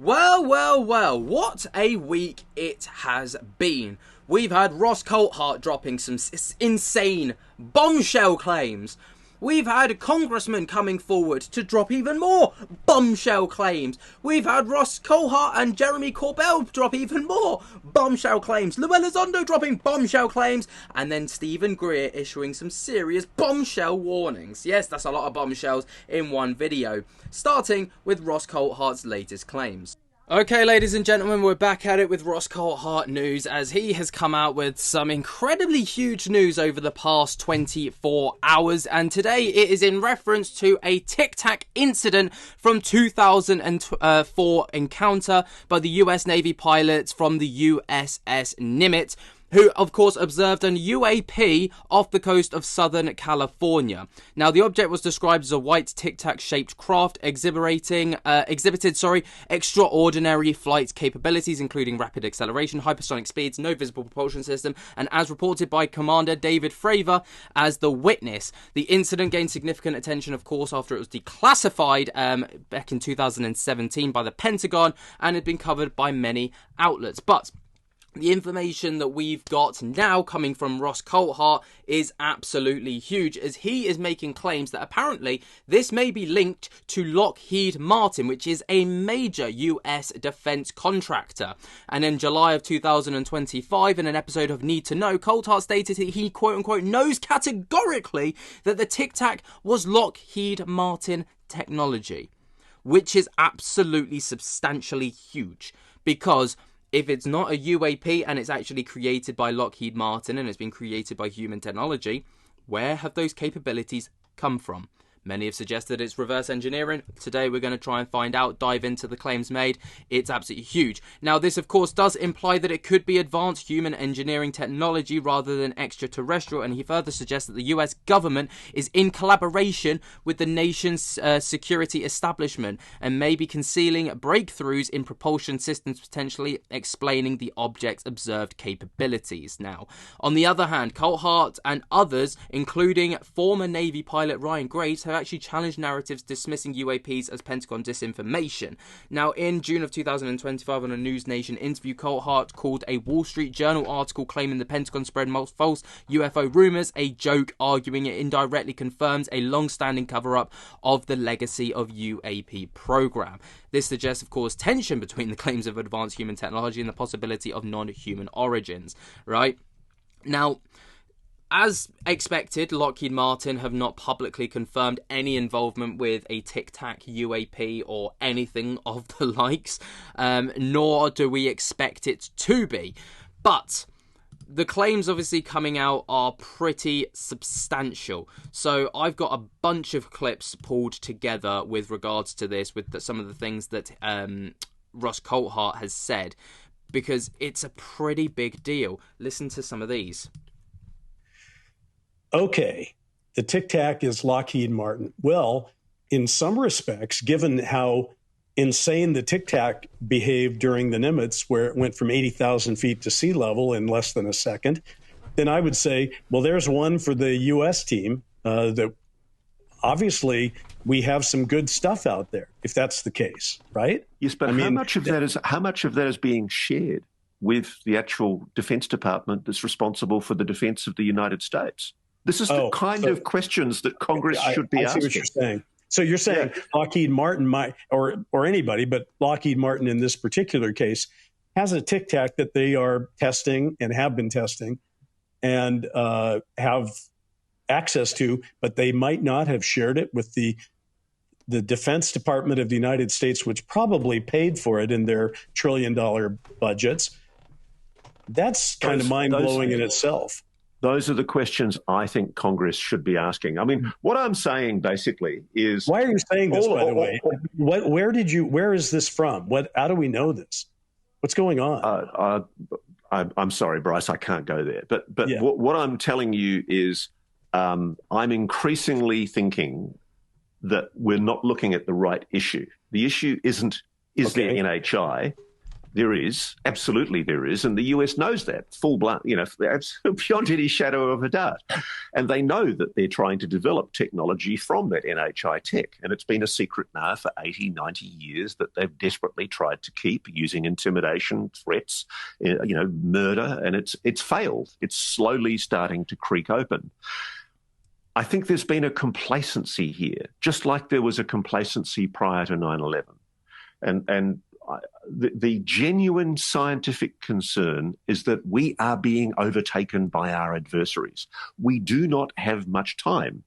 Well, what a week it has been. We've had Ross Coulthart dropping some insane bombshell claims. We've had congressmen coming forward to drop even more bombshell claims. We've had Ross Coulthart and Jeremy Corbell drop even more bombshell claims. Elizondo dropping bombshell claims. And then Stephen Greer issuing some serious bombshell warnings. Yes, that's a lot of bombshells in one video. Starting with Ross Coulthart's latest claims. Okay, ladies and gentlemen, we're back at it with Ross Coulthart news, as he has come out with some incredibly huge news over the past 24 hours, and today it is in reference to a Tic Tac incident from 2004 encounter by the US Navy pilots from the USS Nimitz, who, of course, observed an UAP off the coast of Southern California. Now, the object was described as a white Tic Tac-shaped craft exhibited extraordinary flight capabilities, including rapid acceleration, hypersonic speeds, no visible propulsion system, and as reported by Commander David Fravor as the witness. The incident gained significant attention, of course, after it was declassified back in 2017 by the Pentagon and had been covered by many outlets. But the information that we've got now coming from Ross Coulthart is absolutely huge, as he is making claims that apparently this may be linked to Lockheed Martin, which is a major US defense contractor. And in July of 2025, in an episode of Need to Know, Coulthart stated that he quote-unquote knows categorically that the Tic Tac was Lockheed Martin technology, which is absolutely substantially huge, because if it's not a UAP and it's actually created by Lockheed Martin and it's been created by human technology, where have those capabilities come from? Many have suggested it's reverse engineering. Today we're going to try and find out, dive into the claims made. It's absolutely huge. Now, this of course does imply that it could be advanced human engineering technology rather than extraterrestrial, and he further suggests that the US government is in collaboration with the nation's security establishment and may be concealing breakthroughs in propulsion systems, potentially explaining the object's observed capabilities. Now, on the other hand, Coulthart and others, including former Navy pilot Ryan Graves, have actually challenged narratives dismissing UAPs as Pentagon disinformation. Now, in June of 2025, on a News Nation interview, Coulthart called a Wall Street Journal article claiming the Pentagon spread false UFO rumors a joke, arguing it indirectly confirms a long-standing cover-up of the legacy of UAP program. This suggests, of course, tension between the claims of advanced human technology and the possibility of non-human origins, right? Now, as expected, Lockheed Martin have not publicly confirmed any involvement with a Tic Tac UAP or anything of the likes, nor do we expect it to be. But the claims obviously coming out are pretty substantial. So I've got a bunch of clips pulled together with regards to this, with some of the things that Ross Coulthart has said, because it's a pretty big deal. Listen to some of these. Okay, the Tic Tac is Lockheed Martin. Well, in some respects, given how insane the Tic Tac behaved during the Nimitz, where it went from 80,000 feet to sea level in less than a second, then I would say, well, there's one for the U.S. team. That obviously we have some good stuff out there, if that's the case, right? Yes, but how much of that is being shared with the actual Defense Department that's responsible for the defense of the United States? This is the kind of questions that Congress should be asking. I see what you're saying. So you're saying Lockheed Martin might, or anybody, but Lockheed Martin in this particular case, has a Tic Tac that they are testing and have been testing and have access to, but they might not have shared it with the Defense Department of the United States, which probably paid for it in their trillion-dollar budgets. That's kind of mind-blowing in itself. Those are the questions I think Congress should be asking. I mean, what I'm saying basically is... Why are you saying this, by the way? Where is this from? How do we know this? What's going on? I'm sorry, Bryce, I can't go there. But yeah. What I'm telling you is I'm increasingly thinking that we're not looking at the right issue. The issue isn't, is there NHI? There is, absolutely there is, and the US knows that, full-blown, beyond any shadow of a doubt. And they know that they're trying to develop technology from that NHI tech, and it's been a secret now for 80, 90 years that they've desperately tried to keep using intimidation, threats, murder, and it's failed. It's slowly starting to creak open. I think there's been a complacency here, just like there was a complacency prior to 9/11. And the genuine scientific concern is that we are being overtaken by our adversaries. We do not have much time.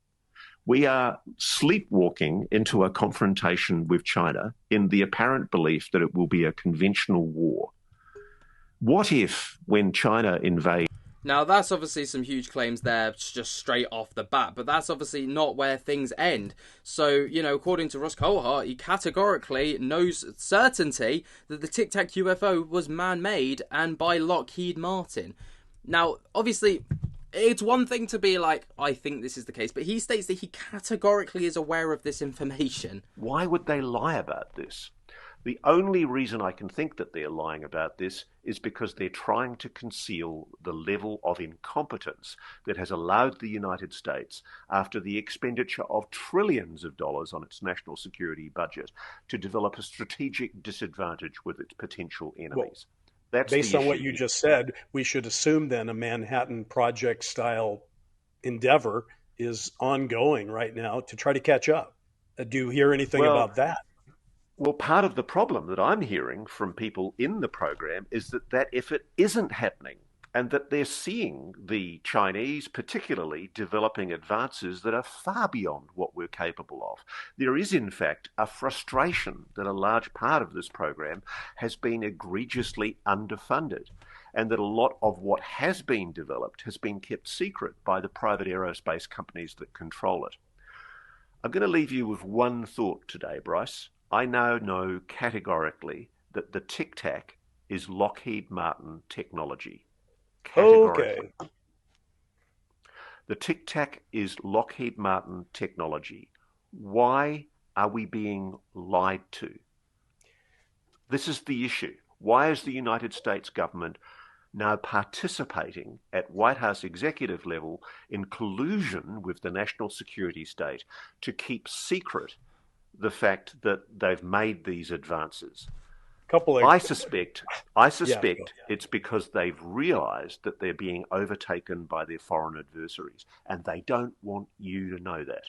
We are sleepwalking into a confrontation with China in the apparent belief that it will be a conventional war. What if, when China invades... Now, that's obviously some huge claims there just straight off the bat, but that's obviously not where things end. So, according to Ross Coulthart, he categorically knows certainty that the Tic Tac UFO was man-made and by Lockheed Martin. Now, obviously, it's one thing to be like, I think this is the case, but he states that he categorically is aware of this information. Why would they lie about this? The only reason I can think that they're lying about this is because they're trying to conceal the level of incompetence that has allowed the United States, after the expenditure of trillions of dollars on its national security budget, to develop a strategic disadvantage with its potential enemies. That's based on what you just said, we should assume then a Manhattan Project style endeavor is ongoing right now to try to catch up. Do you hear anything about that? Well, part of the problem that I'm hearing from people in the program is that effort isn't happening, and that they're seeing the Chinese particularly developing advances that are far beyond what we're capable of. There is, in fact, a frustration that a large part of this program has been egregiously underfunded, and that a lot of what has been developed has been kept secret by the private aerospace companies that control it. I'm going to leave you with one thought today, Bryce. I now know categorically that the Tic Tac is Lockheed Martin technology. Okay. The Tic Tac is Lockheed Martin technology. Why are we being lied to? This is the issue. Why is the United States government now participating at White House executive level in collusion with the national security state to keep secret the fact that they've made these advances? I suspect it's because they've realized that they're being overtaken by their foreign adversaries, and they don't want you to know that.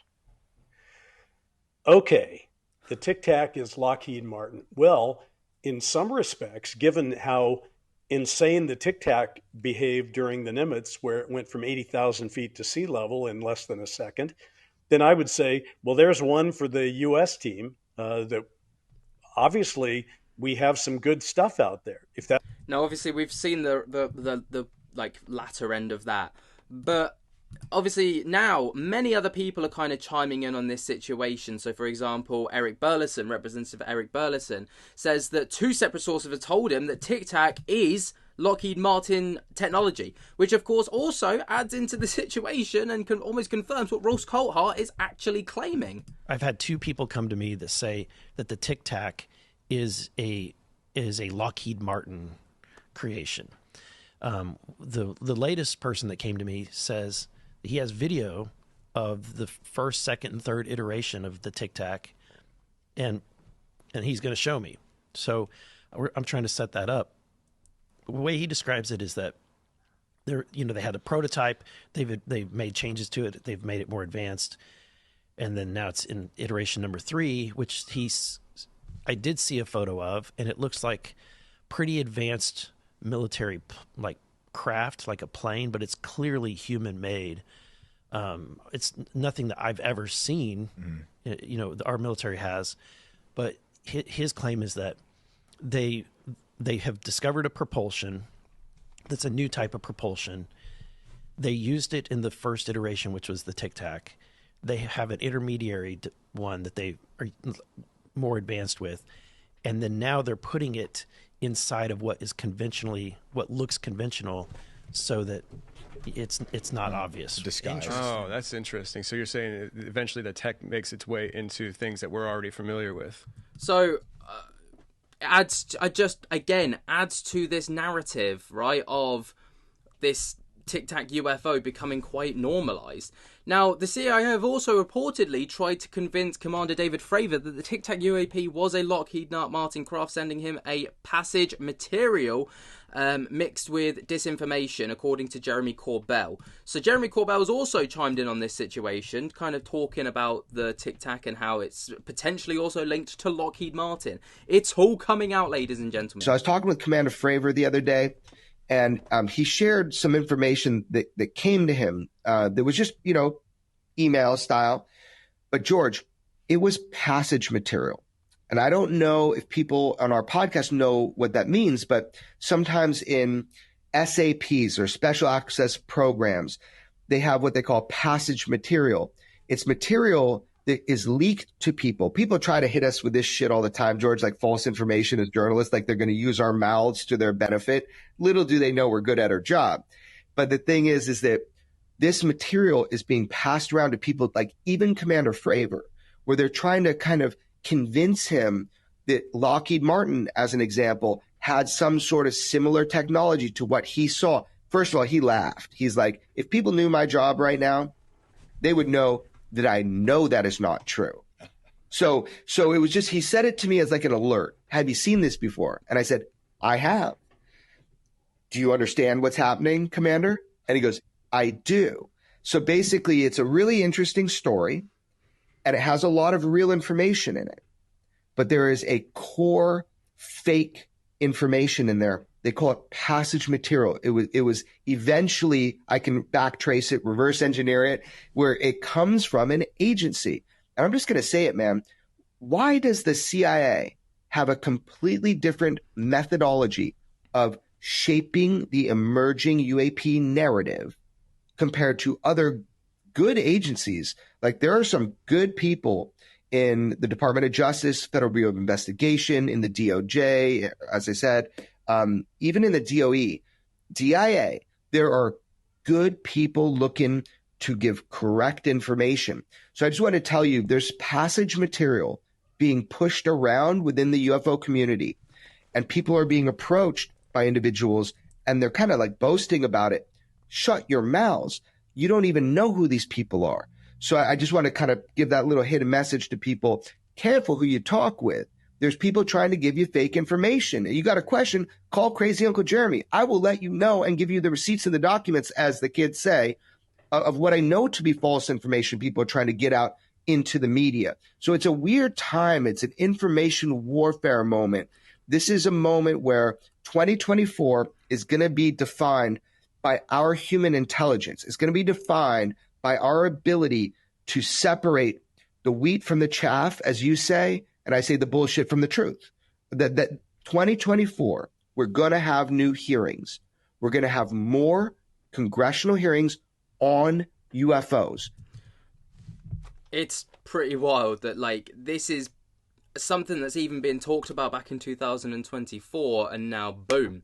Okay, the Tic Tac is Lockheed Martin. Well, in some respects, given how insane the Tic Tac behaved during the Nimitz, where it went from 80,000 feet to sea level in less than a second, then I would say, well, there's one for the U.S. team that obviously we have some good stuff out there. Now, obviously, we've seen the like latter end of that, but obviously now many other people are kind of chiming in on this situation. So, for example, Representative Eric Burlison, says that two separate sources have told him that Tic Tac is Lockheed Martin technology, which of course also adds into the situation and almost confirms what Ross Coulthart is actually claiming. I've had two people come to me that say that the Tic Tac is a Lockheed Martin creation. The latest person that came to me says he has video of the first, second, and third iteration of the Tic Tac, and he's going to show me. So I'm trying to set that up. The way he describes it is that they had a prototype, they've made changes to it, they've made it more advanced, and then now it's in iteration number 3, which I did see a photo of, and it looks like pretty advanced military like craft, like a plane, but it's clearly human made. It's nothing that I've ever seen, our military has, but his claim is that they have discovered a propulsion that's a new type of propulsion. They used it in the first iteration, which was the Tic Tac. They have an intermediary one that they are more advanced with, and then now they're putting it inside of what looks conventional, so that it's not obvious. Disguise. Oh, that's interesting. So you're saying eventually the tech makes its way into things that we're already familiar with. So adds to this narrative, right, of this Tic Tac UFO becoming quite normalized. Now, the CIA have also reportedly tried to convince Commander David Fravor that the Tic Tac UAP was a Lockheed Martin craft, sending him a passage material mixed with disinformation, according to Jeremy Corbell. So Jeremy Corbell has also chimed in on this situation, kind of talking about the Tic Tac and how it's potentially also linked to Lockheed Martin. It's all coming out, ladies and gentlemen. So I was talking with Commander Fravor the other day, and he shared some information that came to him that was just, email style. But George, it was passage material. And I don't know if people on our podcast know what that means, but sometimes in SAPs or special access programs, they have what they call passage material. It's material that is leaked to people. People try to hit us with this shit all the time, George, like false information as journalists, like they're going to use our mouths to their benefit. Little do they know we're good at our job. But the thing is that this material is being passed around to people like even Commander Fravor, where they're trying to kind of convince him that Lockheed Martin, as an example, had some sort of similar technology to what he saw. First of all, he laughed. He's like, if people knew my job right now, they would know that I know that is not true. So it was just, he said it to me as like an alert. Have you seen this before? And I said, I have. Do you understand what's happening, Commander? And he goes, I do. So basically, it's a really interesting story, and it has a lot of real information in it. But there is a core fake information in there. They call it passage material. It was eventually, I can backtrace it, reverse engineer it, where it comes from an agency. And I'm just going to say it, man. Why does the CIA have a completely different methodology of shaping the emerging UAP narrative compared to other good agencies? Like, there are some good people in the Department of Justice, Federal Bureau of Investigation, in the DOJ, as I said, even in the DOE, DIA, there are good people looking to give correct information. So I just want to tell you, there's passage material being pushed around within the UFO community, and people are being approached by individuals, and they're kind of like boasting about it. Shut your mouths. You don't even know who these people are. So I just want to kind of give that little hidden message to people. Careful who you talk with. There's people trying to give you fake information. You got a question, call Crazy Uncle Jeremy. I will let you know and give you the receipts and the documents, as the kids say, of what I know to be false information people are trying to get out into the media. So it's a weird time. It's an information warfare moment. This is a moment where 2024 is going to be defined by our human intelligence. It's going to be defined by our ability to separate the wheat from the chaff, as you say, and I say the bullshit from the truth. That 2024, we're going to have new hearings. We're going to have more congressional hearings on UFOs. It's pretty wild that, like, this is something that's even been talked about back in 2024, and now, boom,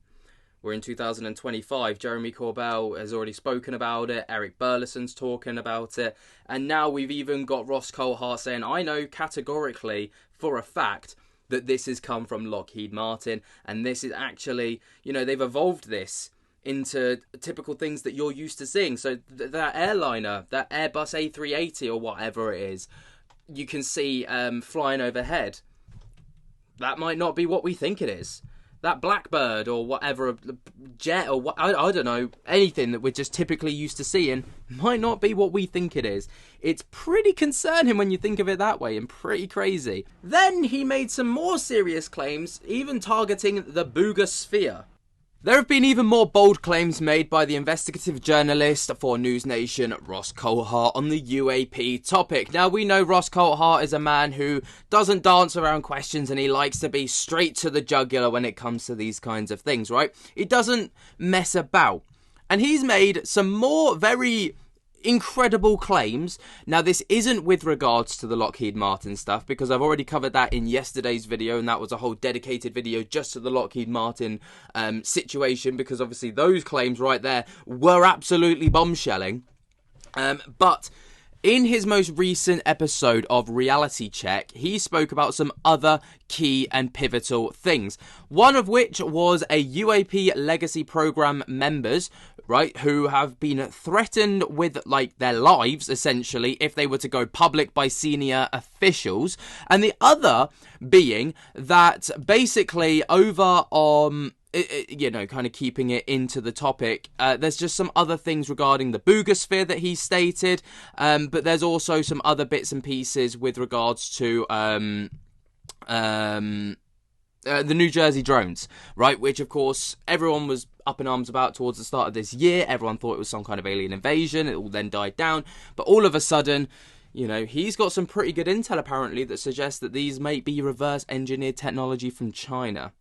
we're in 2025. Jeremy Corbell has already spoken about it. Eric Burlison's talking about it. And now we've even got Ross Coulthart saying, I know categorically for a fact that this has come from Lockheed Martin. And this is actually, they've evolved this into typical things that you're used to seeing. So that airliner, that Airbus A380 or whatever it is, you can see flying overhead. That might not be what we think it is. That Blackbird or whatever, jet or what, I don't know, anything that we're just typically used to seeing might not be what we think it is. It's pretty concerning when you think of it that way, and pretty crazy. Then he made some more serious claims, even targeting the Booger Sphere. There have been even more bold claims made by the investigative journalist for News Nation, Ross Coulthart, on the UAP topic. Now, we know Ross Coulthart is a man who doesn't dance around questions, and he likes to be straight to the jugular when it comes to these kinds of things, right? He doesn't mess about. And he's made some more very incredible claims. Now, this isn't with regards to the Lockheed Martin stuff, because I've already covered that in yesterday's video, and that was a whole dedicated video just to the Lockheed Martin situation, because obviously those claims right there were absolutely bombshelling. But in his most recent episode of Reality Check, he spoke about some other key and pivotal things. One of which was a UAP legacy program members, right, who have been threatened with, like, their lives, essentially, if they were to go public by senior officials. And the other being that basically over on... kind of keeping it into the topic, there's just some other things regarding the boogosphere that he stated, but there's also some other bits and pieces with regards to the New Jersey drones, right, which of course everyone was up in arms about towards the start of this year. Everyone thought it was some kind of alien invasion. It all then died down, but all of a sudden, he's got some pretty good intel apparently that suggests that these may be reverse engineered technology from China.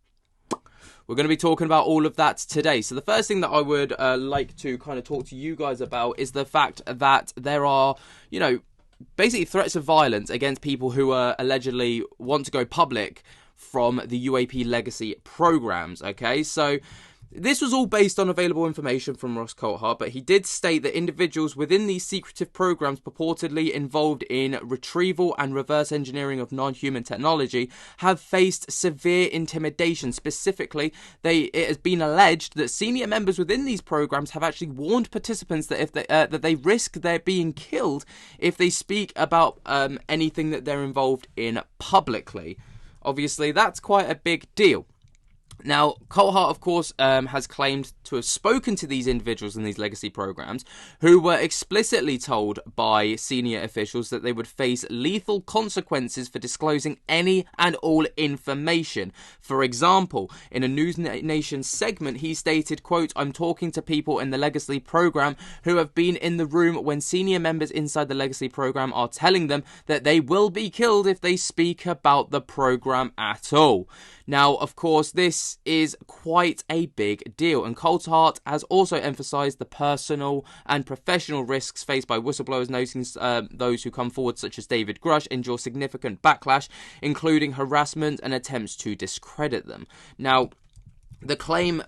We're going to be talking about all of that today. So the first thing that I would like to kind of talk to you guys about is the fact that there are, basically threats of violence against people who allegedly want to go public from the UAP legacy programs. Okay, so this was all based on available information from Ross Coulthart, but he did state that individuals within these secretive programs purportedly involved in retrieval and reverse engineering of non-human technology have faced severe intimidation. Specifically, it has been alleged that senior members within these programs have actually warned participants that if that they risk their being killed if they speak about anything that they're involved in publicly. Obviously, that's quite a big deal. Now, Coulthart, of course, has claimed to have spoken to these individuals in these legacy programs who were explicitly told by senior officials that they would face lethal consequences for disclosing any and all information. For example, in a News Nation segment, he stated, quote, "I'm talking to people in the legacy program who have been in the room when senior members inside the legacy program are telling them that they will be killed if they speak about the program at all." Now, of course, this is quite a big deal, and Coulthart has also emphasised the personal and professional risks faced by whistleblowers, noting those who come forward, such as David Grush, endure significant backlash, including harassment and attempts to discredit them. Now, the claim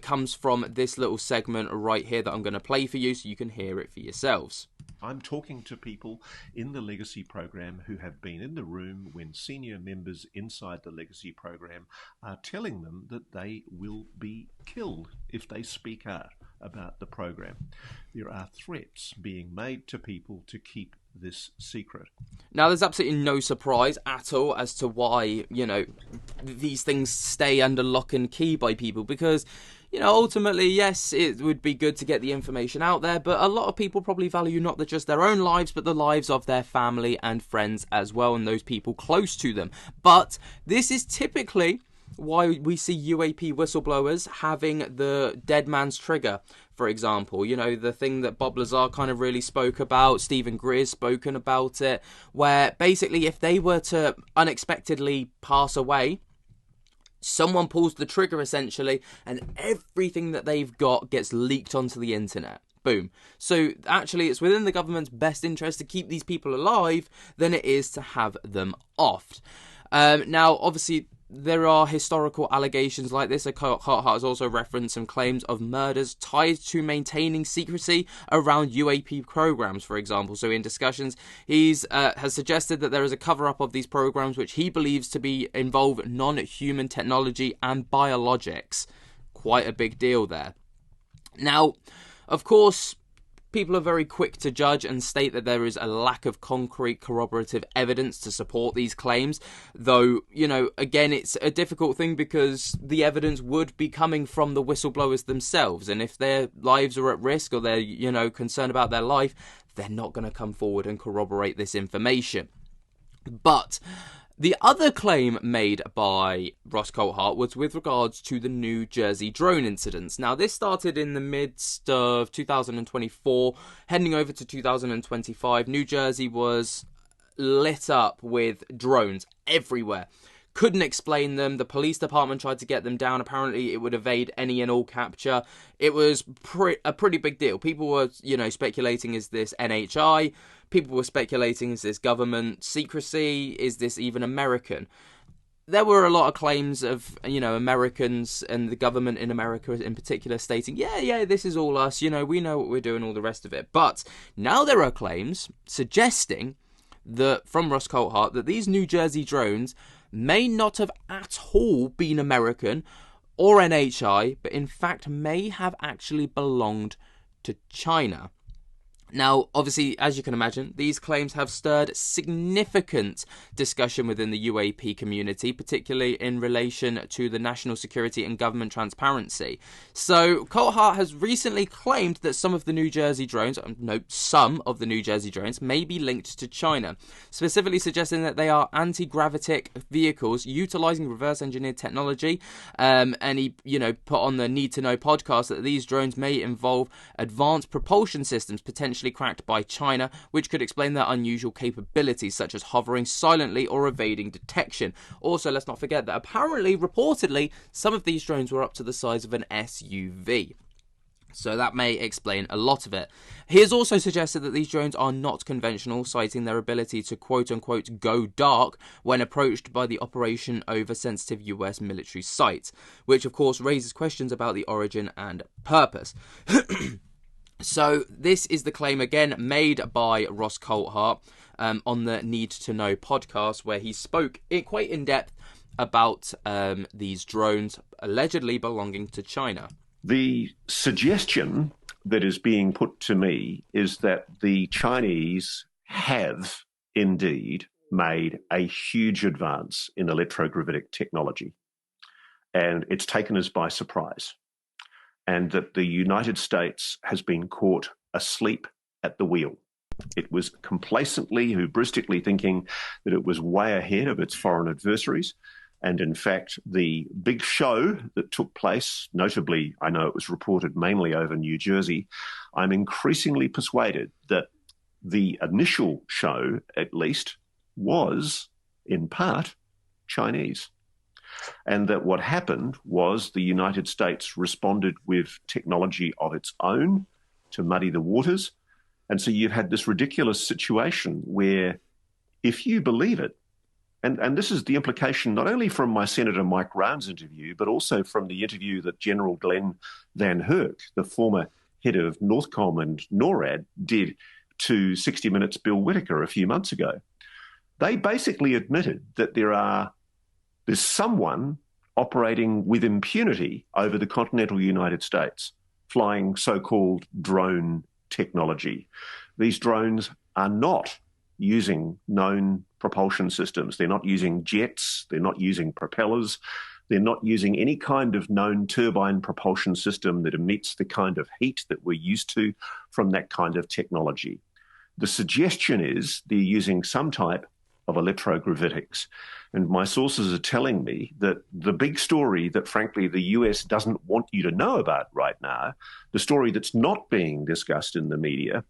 comes from this little segment right here that I'm going to play for you so you can hear it for yourselves. I'm talking to people in the legacy program who have been in the room when senior members inside the legacy program are telling them that they will be killed if they speak out about the program. There are threats being made to people to keep this secret. Now, there's absolutely no surprise at all as to why, these things stay under lock and key by people, because ultimately, yes, it would be good to get the information out there, but a lot of people probably value not just their own lives, but the lives of their family and friends as well, and those people close to them. But this is typically why we see UAP whistleblowers having the dead man's trigger, for example. The thing that Bob Lazar kind of really spoke about, Stephen Greer's spoken about it, where basically if they were to unexpectedly pass away, someone pulls the trigger essentially, and everything that they've got gets leaked onto the internet. Boom. So actually it's within the government's best interest to keep these people alive than it is to have them off. Now, obviously, there are historical allegations like this. Coulthart has also referenced some claims of murders tied to maintaining secrecy around UAP programs, for example. So in discussions, he's has suggested that there is a cover-up of these programs which he believes to be involve non-human technology and biologics. Quite a big deal there. Now, of course, people are very quick to judge and state that there is a lack of concrete corroborative evidence to support these claims, though, again, it's a difficult thing because the evidence would be coming from the whistleblowers themselves, and if their lives are at risk or they're, concerned about their life, they're not going to come forward and corroborate this information. But the other claim made by Ross Coulthart was with regards to the New Jersey drone incidents. Now, this started in the midst of 2024, heading over to 2025. New Jersey was lit up with drones everywhere. Couldn't explain them. The police department tried to get them down. Apparently, it would evade any and all capture. It was a pretty big deal. People were, speculating, is this NHI? People were speculating, is this government secrecy? Is this even American? there were a lot of claims of, Americans and the government in America in particular stating, yeah, this is all us, we know what we're doing, all the rest of it. But now there are claims suggesting that, from Ross Coulthart, that these New Jersey drones may not have at all been American or NHI, but in fact may have actually belonged to China. Now, obviously, as you can imagine, these claims have stirred significant discussion within the UAP community, particularly in relation to the national security and government transparency. So, Coulthart has recently claimed that some of the New Jersey drones, may be linked to China, specifically suggesting that they are anti-gravitic vehicles utilising reverse-engineered technology. And he, put on the Need to Know podcast that these drones may involve advanced propulsion systems, potentially cracked by China, which could explain their unusual capabilities, such as hovering silently or evading detection. Also, let's not forget that apparently, reportedly, some of these drones were up to the size of an SUV. So that may explain a lot of it. He has also suggested that these drones are not conventional, citing their ability to quote-unquote go dark when approached by the operation over sensitive US military sites, which of course raises questions about the origin and purpose. So this is the claim again made by Ross Coulthart on the Need to Know podcast, where he spoke quite in depth about these drones allegedly belonging to China. The suggestion that is being put to me is that the Chinese have indeed made a huge advance in electrogravitic technology, and it's taken us by surprise. And that the United States has been caught asleep at the wheel. It was complacently, hubristically thinking that it was way ahead of its foreign adversaries. And in fact, the big show that took place, notably, I know it was reported mainly over New Jersey, I'm increasingly persuaded that the initial show, at least, was, in part, Chinese. And that what happened was the United States responded with technology of its own to muddy the waters. And so you've had this ridiculous situation where, if you believe it, and this is the implication not only from my Senator Mike Roun's interview, but also from the interview that General Glenn Van Herk, the former head of Northcom and NORAD, did to 60 Minutes Bill Whitaker a few months ago. They basically admitted that there's someone operating with impunity over the continental United States, flying so-called drone technology. These drones are not using known propulsion systems. They're not using jets. They're not using propellers. They're not using any kind of known turbine propulsion system that emits the kind of heat that we're used to from that kind of technology. The suggestion is they're using some type of electrogravitics. And my sources are telling me that the big story that, frankly, the US doesn't want you to know about right now, the story that's not being discussed in the media,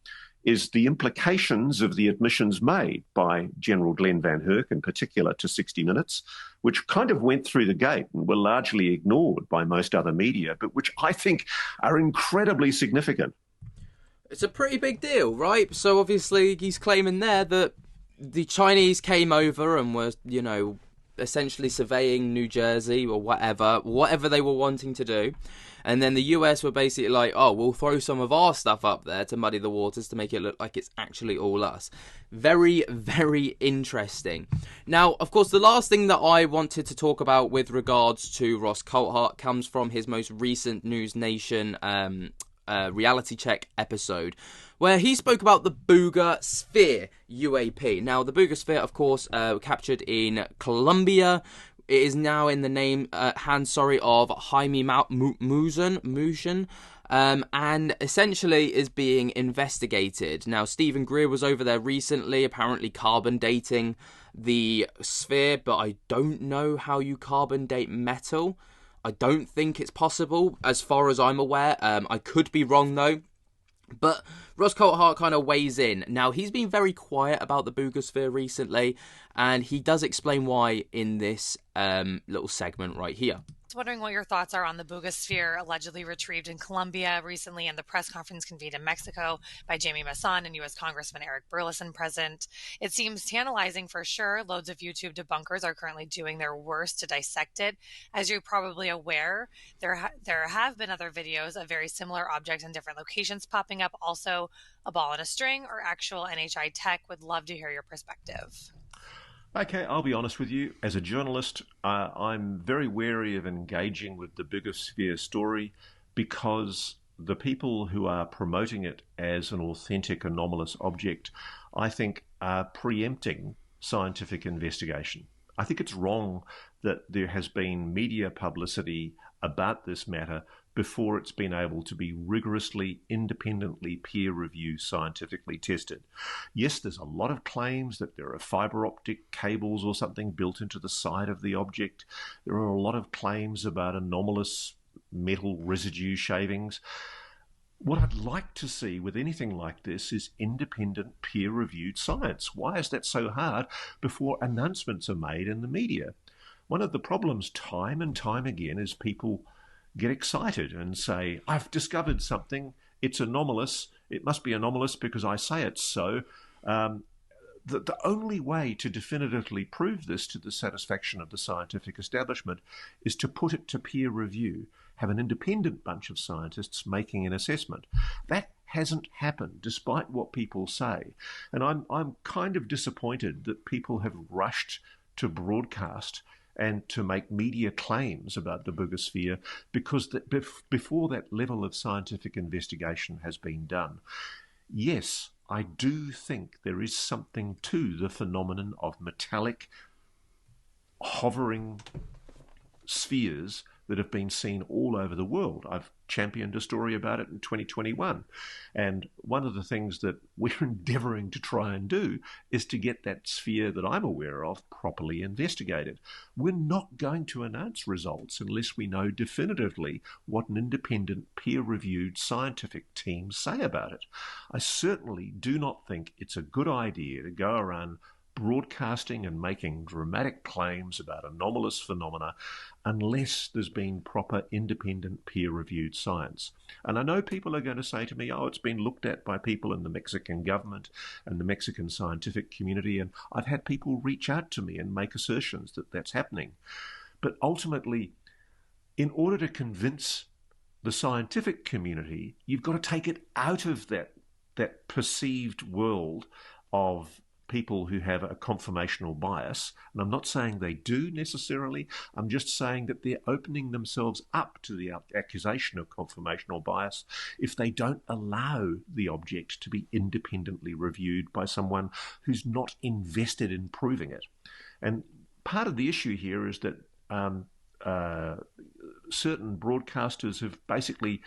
is the implications of the admissions made by General Glenn Van Herk, in particular, to 60 Minutes, which kind of went through the gate and were largely ignored by most other media, but which I think are incredibly significant. It's a pretty big deal, right? So obviously he's claiming there that the Chinese came over and were, essentially surveying New Jersey or whatever they were wanting to do. And then the US were basically like, oh, we'll throw some of our stuff up there to muddy the waters to make it look like it's actually all us. Very, very interesting. Now, of course, the last thing that I wanted to talk about with regards to Ross Coulthart comes from his most recent News Nation reality check episode, where he spoke about the Booger Sphere UAP. Now, the Booger Sphere, of course, captured in Colombia. It is now in the hands of Jaime Musin, and essentially is being investigated. Now, Stephen Greer was over there recently, apparently carbon dating the sphere, but I don't know how you carbon date metal. I don't think it's possible, as far as I'm aware. I could be wrong, though. But Ross Coulthart kind of weighs in. Now, he's been very quiet about the Booger Sphere recently, and he does explain why in this little segment right here. I was wondering what your thoughts are on the Boogosphere allegedly retrieved in Colombia recently and the press conference convened in Mexico by Jamie Masson and U.S. Congressman Eric Burlison present. It seems tantalizing for sure. Loads of YouTube debunkers are currently doing their worst to dissect it. As you're probably aware, there have been other videos of very similar objects in different locations popping up, also a ball and a string or actual NHI tech. Would love to hear your perspective. Okay, I'll be honest with you. As a journalist, I'm very wary of engaging with the Boogosphere story because the people who are promoting it as an authentic anomalous object, I think, are preempting scientific investigation. I think it's wrong that there has been media publicity about this matter before it's been able to be rigorously, independently peer-reviewed, scientifically tested. Yes, there's a lot of claims that there are fiber optic cables or something built into the side of the object. There are a lot of claims about anomalous metal residue shavings. What I'd like to see with anything like this is independent peer-reviewed science. Why is that so hard before announcements are made in the media? One of the problems time and time again is people get excited and say, I've discovered something, it's anomalous, it must be anomalous because I say it's so. The only way to definitively prove this to the satisfaction of the scientific establishment is to put it to peer review, have an independent bunch of scientists making an assessment. That hasn't happened, despite what people say. And I'm kind of disappointed that people have rushed to broadcast and to make media claims about the Boogosphere because before that level of scientific investigation has been done. Yes, I do think there is something to the phenomenon of metallic hovering spheres that have been seen all over the world. I've championed a story about it in 2021. And one of the things that we're endeavouring to try and do is to get that sphere that I'm aware of properly investigated. We're not going to announce results unless we know definitively what an independent, peer-reviewed scientific team say about it. I certainly do not think it's a good idea to go around broadcasting and making dramatic claims about anomalous phenomena unless there's been proper independent peer-reviewed science. And I know people are going to say to me, oh, it's been looked at by people in the Mexican government and the Mexican scientific community, and I've had people reach out to me and make assertions that that's happening. But ultimately, in order to convince the scientific community, you've got to take it out of that perceived world of people who have a confirmational bias. And I'm not saying they do necessarily. I'm just saying that they're opening themselves up to the accusation of confirmational bias if they don't allow the object to be independently reviewed by someone who's not invested in proving it. And part of the issue here is that certain broadcasters have basically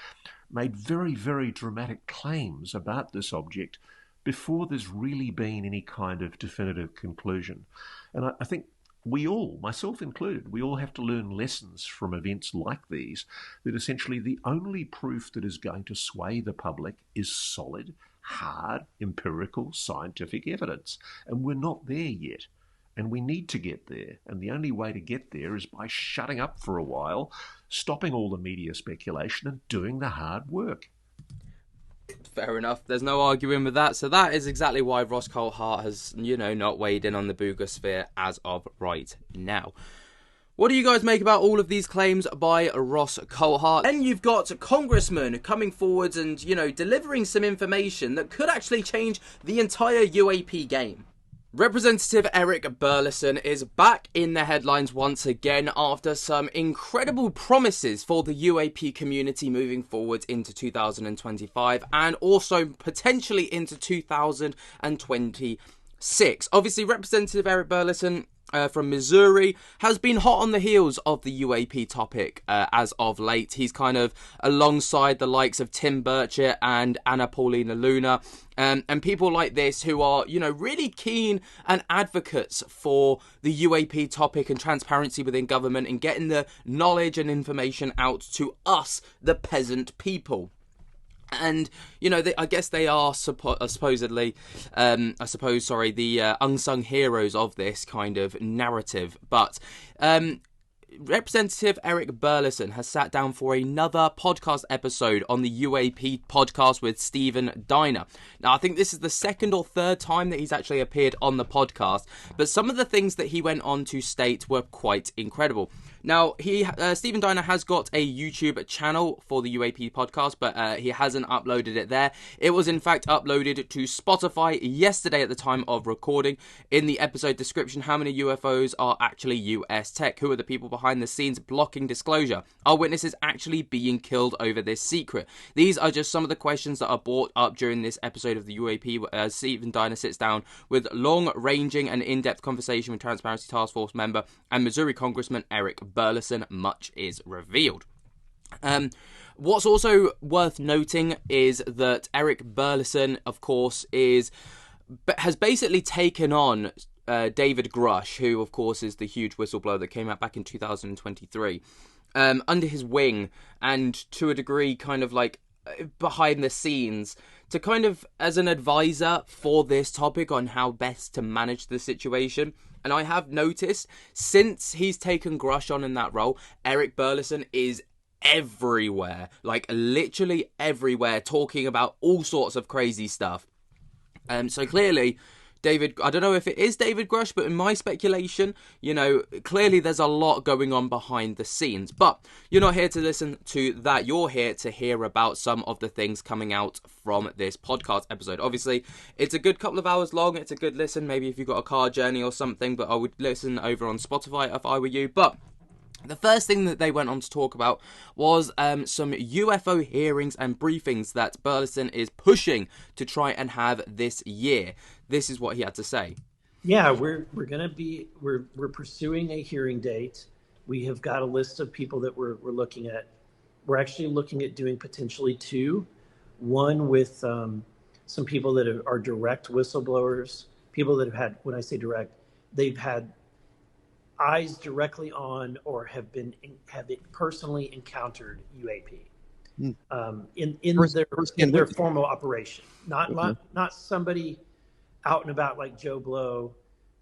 made very, very dramatic claims about this object before there's really been any kind of definitive conclusion. And I think we all, myself included, we all have to learn lessons from events like these, that essentially the only proof that is going to sway the public is solid, hard, empirical, scientific evidence. And we're not there yet. And we need to get there. And the only way to get there is by shutting up for a while, stopping all the media speculation and doing the hard work. Fair enough. There's no arguing with that. So that is exactly why Ross Coulthart has, not weighed in on the Boogosphere as of right now. What do you guys make about all of these claims by Ross Coulthart? Then you've got congressmen coming forwards and, delivering some information that could actually change the entire UAP game. Representative Eric Burlison is back in the headlines once again after some incredible promises for the UAP community moving forward into 2025 and also potentially into 2026. Obviously, Representative Eric Burlison from Missouri has been hot on the heels of the UAP topic as of late. He's kind of alongside the likes of Tim Burchett and Anna Paulina Luna and people like this who are, really keen and advocates for the UAP topic and transparency within government and getting the knowledge and information out to us, the peasant people. And, I guess they are the unsung heroes of this kind of narrative. But Representative Eric Burlison has sat down for another podcast episode on the UAP podcast with Stephen Diner. Now, I think this is the second or third time that he's actually appeared on the podcast, but some of the things that he went on to state were quite incredible. Now, Stephen Diner has got a YouTube channel for the UAP podcast, but he hasn't uploaded it there. It was, in fact, uploaded to Spotify yesterday at the time of recording. In the episode description, how many UFOs are actually US tech? Who are the people behind the scenes blocking disclosure? Are witnesses actually being killed over this secret? These are just some of the questions that are brought up during this episode of the UAP as Stephen Diner sits down with long-ranging and in-depth conversation with Transparency Task Force member and Missouri Congressman Eric Burlison. Much is revealed. What's also worth noting is that Eric Burlison, of course, has basically taken on David Grush, who, of course, is the huge whistleblower that came out back in 2023, under his wing, and to a degree kind of like behind the scenes to kind of as an advisor for this topic on how best to manage the situation. And I have noticed since he's taken Grush on in that role, Eric Burlison is everywhere, like literally everywhere, talking about all sorts of crazy stuff. So clearly, I don't know if it is David Grush, but in my speculation, clearly there's a lot going on behind the scenes. But you're not here to listen to that. You're here to hear about some of the things coming out from this podcast episode. Obviously, it's a good couple of hours long. It's a good listen, maybe if you've got a car journey or something, but I would listen over on Spotify if I were you. But the first thing that they went on to talk about was some UFO hearings and briefings that Burlison is pushing to try and have this year. This is what he had to say. Yeah, we're pursuing a hearing date. We have got a list of people that we're looking at. We're actually looking at doing potentially two. One with some people that are direct whistleblowers, people that have had, when I say direct, they've had eyes directly on or have personally encountered UAP in their formal operation. Not somebody out and about like Joe Blow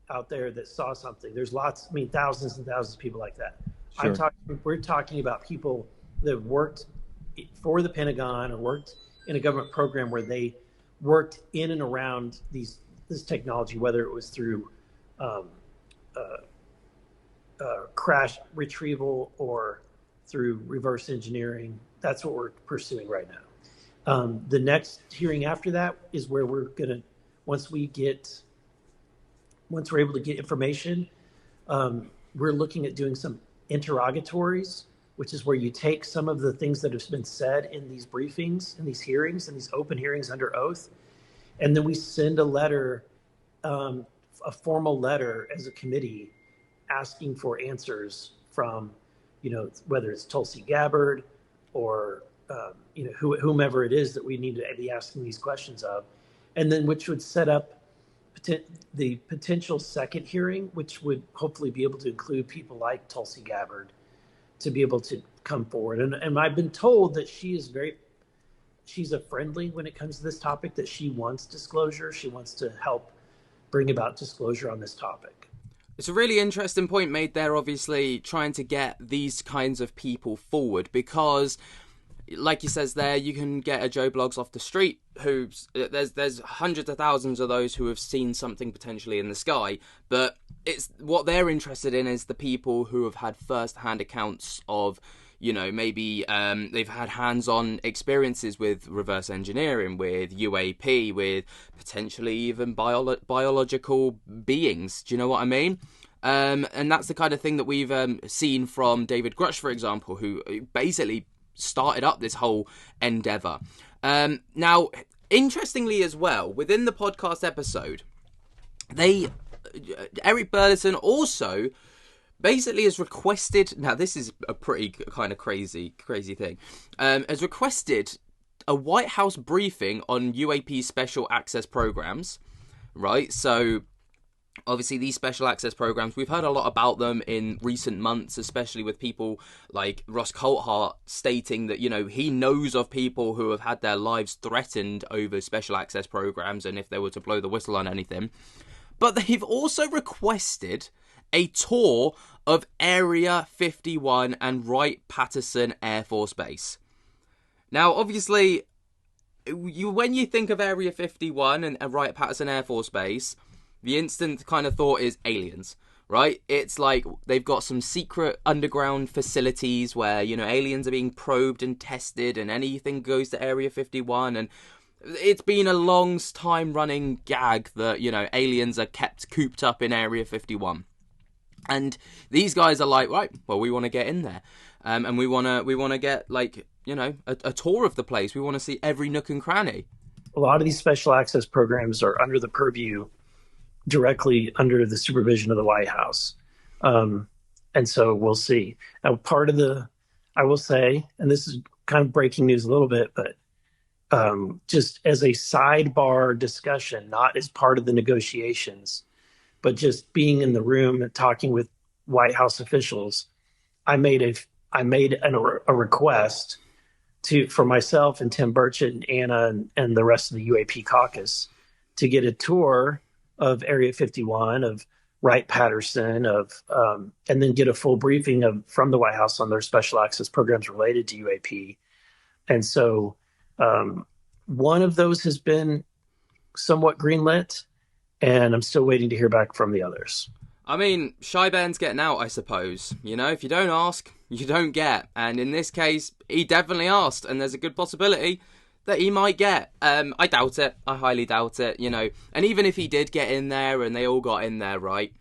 out there that saw something. There's thousands and thousands of people like that. Sure. We're talking about people that have worked for the Pentagon or worked in a government program where they worked in and around this technology, whether it was through crash retrieval or through reverse engineering. That's what we're pursuing right now. The next hearing after that is where we're gonna, once we're able to get information, we're looking at doing some interrogatories, which is where you take some of the things that have been said in these briefings, in these hearings, in these open hearings under oath, and then we send a letter, a formal letter as a committee, asking for answers from, whether it's Tulsi Gabbard or, whomever it is that we need to be asking these questions of, and then which would set up the potential second hearing, which would hopefully be able to include people like Tulsi Gabbard to be able to come forward. And I've been told that she's a friendly when it comes to this topic, that she wants disclosure. She wants to help bring about disclosure on this topic. It's a really interesting point made there, obviously, trying to get these kinds of people forward because, like he says there, you can get a Joe Bloggs off the street there's hundreds of thousands of those who have seen something potentially in the sky, but it's what they're interested in is the people who have had first-hand accounts of, maybe they've had hands-on experiences with reverse engineering, with UAP, with potentially even biological beings. Do you know what I mean? And that's the kind of thing that we've seen from David Grush, for example, who basically started up this whole endeavor. Now, interestingly as well, within the podcast episode, Eric Burlison also basically has requested, now this is a pretty kind of crazy thing, has requested a White House briefing on UAP special access programs, right? So obviously these special access programs, we've heard a lot about them in recent months, especially with people like Ross Coulthart stating that, he knows of people who have had their lives threatened over special access programs and if they were to blow the whistle on anything. But they've also requested a tour of Area 51 and Wright-Patterson Air Force Base. Now, obviously, when you think of Area 51 and Wright-Patterson Air Force Base, the instant kind of thought is aliens, right? It's like they've got some secret underground facilities where, you know, aliens are being probed and tested, and anything goes to Area 51. And it's been a long time running gag that, you know, aliens are kept cooped up in Area 51. And these guys are like, right, well, we want to get in there. And we want to get, like, you know, a tour of the place. We want to see every nook and cranny. A lot of these special access programs are under the purview, directly under the supervision of the White House. And so we'll see. Now, I will say, and this is kind of breaking news a little bit, but just as a sidebar discussion, not as part of the negotiations, but just being in the room and talking with White House officials, I made a request for myself and Tim Burchett and Anna and the rest of the UAP caucus to get a tour of Area 51, of Wright-Patterson, and then get a full briefing from the White House on their special access programs related to UAP. And so one of those has been somewhat greenlit, and I'm still waiting to hear back from the others. I mean, Shy Ben's getting out, I suppose. You know, if you don't ask, you don't get. And in this case, he definitely asked, and there's a good possibility that he might get. I doubt it. I highly doubt it, you know. And even if he did get in there and they all got in there, right,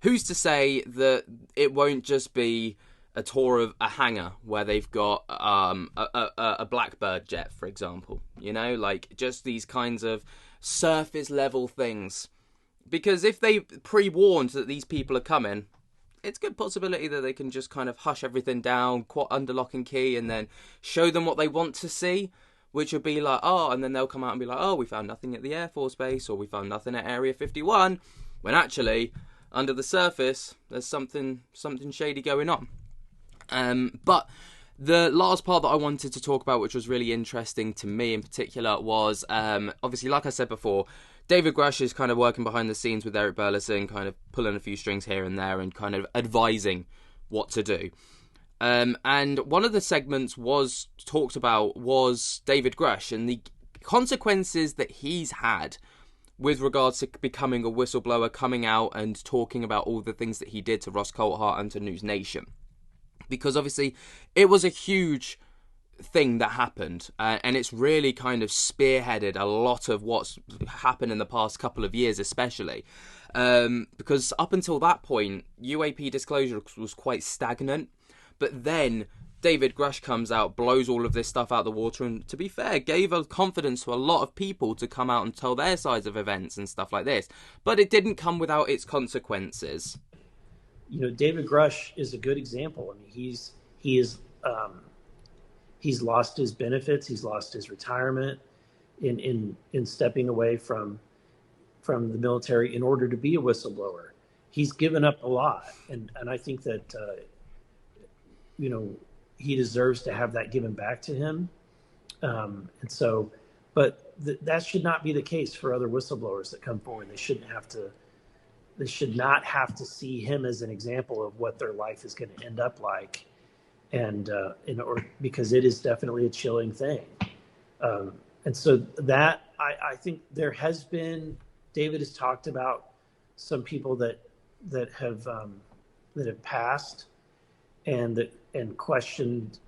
who's to say that it won't just be a tour of a hangar where they've got a Blackbird jet, for example? You know, like just these kinds of surface level things. Because if they pre-warned that these people are coming, it's a good possibility that they can just kind of hush everything down, under lock and key, and then show them what they want to see, which would be like, oh, and then they'll come out and be like, oh, we found nothing at the Air Force Base, or we found nothing at Area 51, when actually, under the surface, there's something shady going on. But the last part that I wanted to talk about, which was really interesting to me in particular, was, obviously, like I said before, David Grush is kind of working behind the scenes with Eric Burlison, kind of pulling a few strings here and there and kind of advising what to do. And one of the segments talked about was David Grush and the consequences that he's had with regards to becoming a whistleblower, coming out and talking about all the things that he did to Ross Coulthart and to News Nation. Because obviously it was a huge thing that happened, and it's really kind of spearheaded a lot of what's happened in the past couple of years, especially because up until that point UAP disclosure was quite stagnant, but then David Grush comes out, blows all of this stuff out the water, and to be fair, gave a confidence to a lot of people to come out and tell their sides of events and stuff like this, but it didn't come without its consequences. You know, David Grush is a good example. I mean, he's lost his benefits. He's lost his retirement in stepping away from the military in order to be a whistleblower. He's given up a lot, and I think that you know, he deserves to have that given back to him. And so, but that should not be the case for other whistleblowers that come forward. They should not have to see him as an example of what their life is going to end up like. And because it is definitely a chilling thing. And so that I think there has been, David has talked about some people that have passed and questioned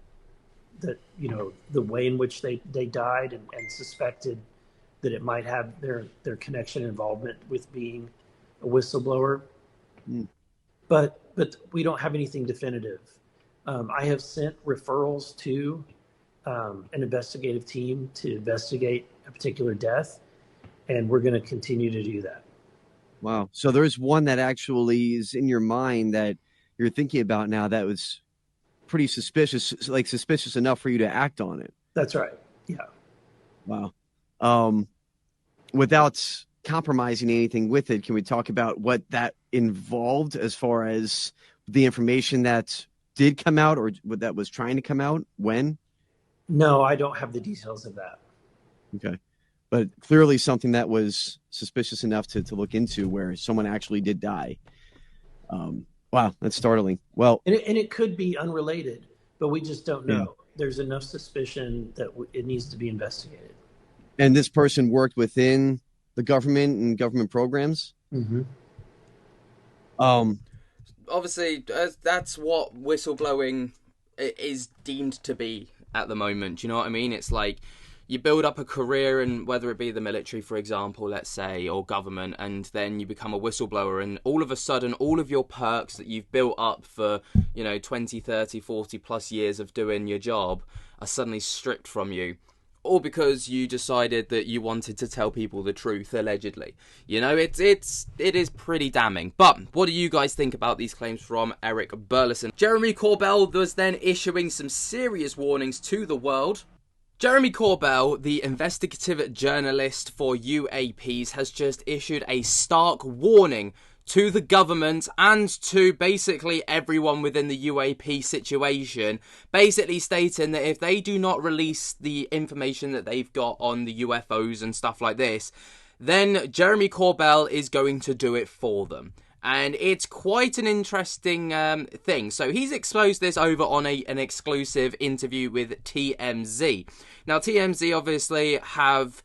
that, you know, the way in which they died and suspected that it might have their connection and involvement with being a whistleblower. But we don't have anything definitive. I have sent referrals to an investigative team to investigate a particular death, and we're going to continue to do that. Wow. So there's one that actually is in your mind that you're thinking about now that was pretty suspicious, like suspicious enough for you to act on it. That's right. Yeah. Wow. Without compromising anything with it, can we talk about what that involved as far as the information that did come out or what that was trying to come out? When? No, I don't have the details of that. Okay. But clearly something that was suspicious enough to look into, where someone actually did die. Wow, that's startling. Well, and it could be unrelated, but we just don't know. Yeah. There's enough suspicion that it needs to be investigated. And this person worked within the government and government programs. Mm-hmm. Obviously, that's what whistleblowing is deemed to be at the moment. Do you know what I mean? It's like you build up a career, and whether it be the military, for example, let's say, or government, and then you become a whistleblower, and all of a sudden, all of your perks that you've built up for, 20, 30, 40 plus years of doing your job are suddenly stripped from you. All because you decided that you wanted to tell people the truth, allegedly. It is pretty damning. But what do you guys think about these claims from Eric Burlison? Jeremy Corbell was then issuing some serious warnings to the world. Jeremy Corbell, the investigative journalist for UAPs, has just issued a stark warning to the government and to basically everyone within the UAP situation, basically stating that if they do not release the information that they've got on the UFOs and stuff like this, then Jeremy Corbell is going to do it for them. And it's quite an interesting thing. So he's exposed this over on an exclusive interview with TMZ. Now, TMZ obviously have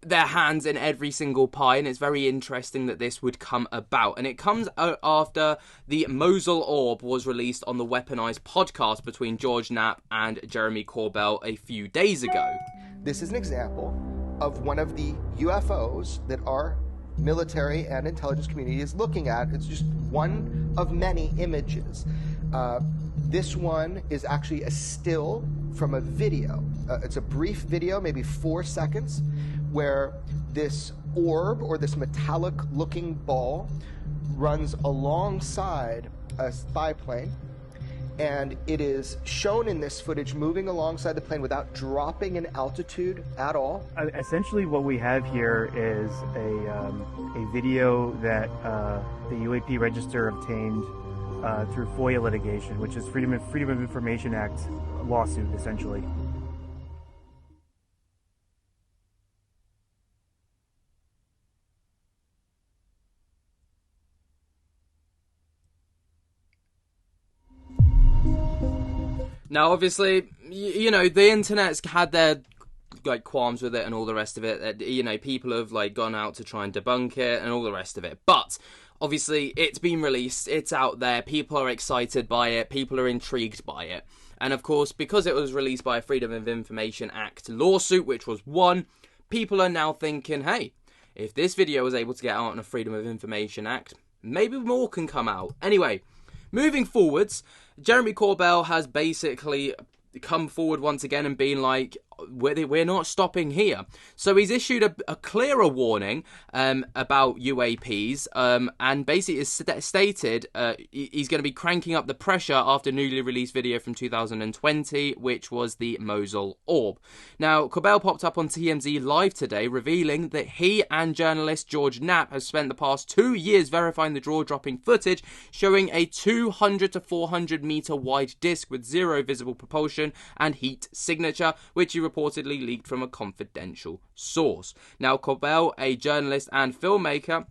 their hands in every single pie, and it's very interesting that this would come about. And it comes after the Mosul Orb was released on the Weaponized podcast between George Knapp and Jeremy Corbell a few days ago. This is an example of one of the UFOs that our military and intelligence community is looking at. It's just one of many images. This one is actually a still from a video. It's a brief video, maybe 4 seconds, where this orb or this metallic looking ball runs alongside a spy plane, and it is shown in this footage moving alongside the plane without dropping in altitude at all. Essentially what we have here is a video that the UAP Register obtained through FOIA litigation, which is Freedom of Information Act lawsuit, essentially. Now, obviously, the internet's had their qualms with it and all the rest of it. People have gone out to try and debunk it and all the rest of it. But obviously, it's been released. It's out there. People are excited by it. People are intrigued by it. And of course, because it was released by a Freedom of Information Act lawsuit, which was won, people are now thinking, hey, if this video was able to get out on a Freedom of Information Act, maybe more can come out. Anyway, moving forwards, Jeremy Corbell has basically come forward once again and been like, we're not stopping here. So he's issued a clearer warning about UAPs, and basically is stated he's going to be cranking up the pressure after newly released video from 2020, which was the Mosul Orb. Now, Corbell popped up on TMZ Live today, revealing that he and journalist George Knapp have spent the past 2 years verifying the jaw-dropping footage, showing a 200 to 400 meter wide disc with zero visible propulsion and heat signature, which he reportedly leaked from a confidential source. Now, Corbell, a journalist and filmmaker,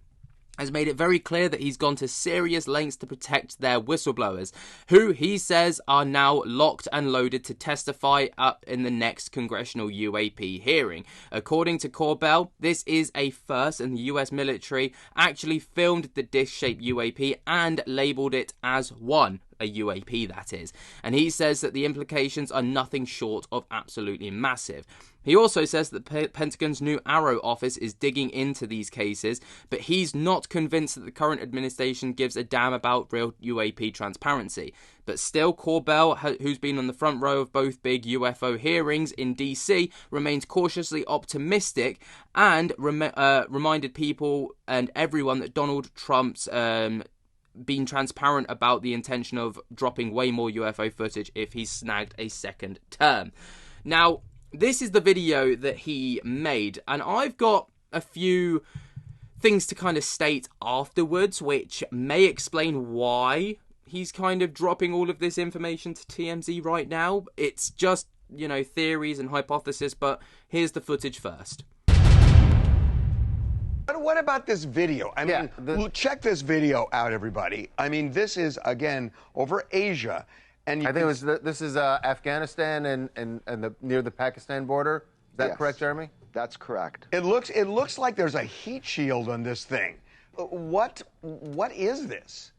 has made it very clear that he's gone to serious lengths to protect their whistleblowers, who he says are now locked and loaded to testify up in the next Congressional UAP hearing. According to Corbell, this is a first, and the US military actually filmed the disc-shaped UAP and labelled it as one. A UAP, that is. And he says that the implications are nothing short of absolutely massive. He also says that the Pentagon's new Arrow office is digging into these cases, but he's not convinced that the current administration gives a damn about real UAP transparency. But still, Corbell, who's been on the front row of both big UFO hearings in DC, remains cautiously optimistic and reminded people and everyone that Donald Trump's been transparent about the intention of dropping way more UFO footage if he's snagged a second term. Now, this is the video that he made, and I've got a few things to kind of state afterwards, which may explain why he's kind of dropping all of this information to TMZ right now. It's just, theories and hypothesis, but here's the footage first. But what about this video? I mean, check this video out, everybody. I mean, this is, again, over Asia. And I think it was this is Afghanistan and near the Pakistan border. Is that correct, Jeremy? That's correct. It looks like there's a heat shield on this thing. What is this?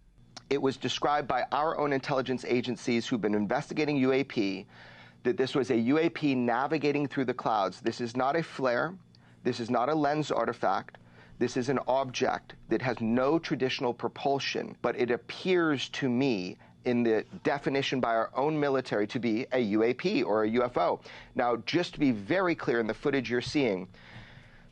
It was described by our own intelligence agencies who've been investigating UAP that this was a UAP navigating through the clouds. This is not a flare. This is not a lens artifact. This is an object that has no traditional propulsion, but it appears to me in the definition by our own military to be a UAP or a UFO. Now, just to be very clear in the footage you're seeing,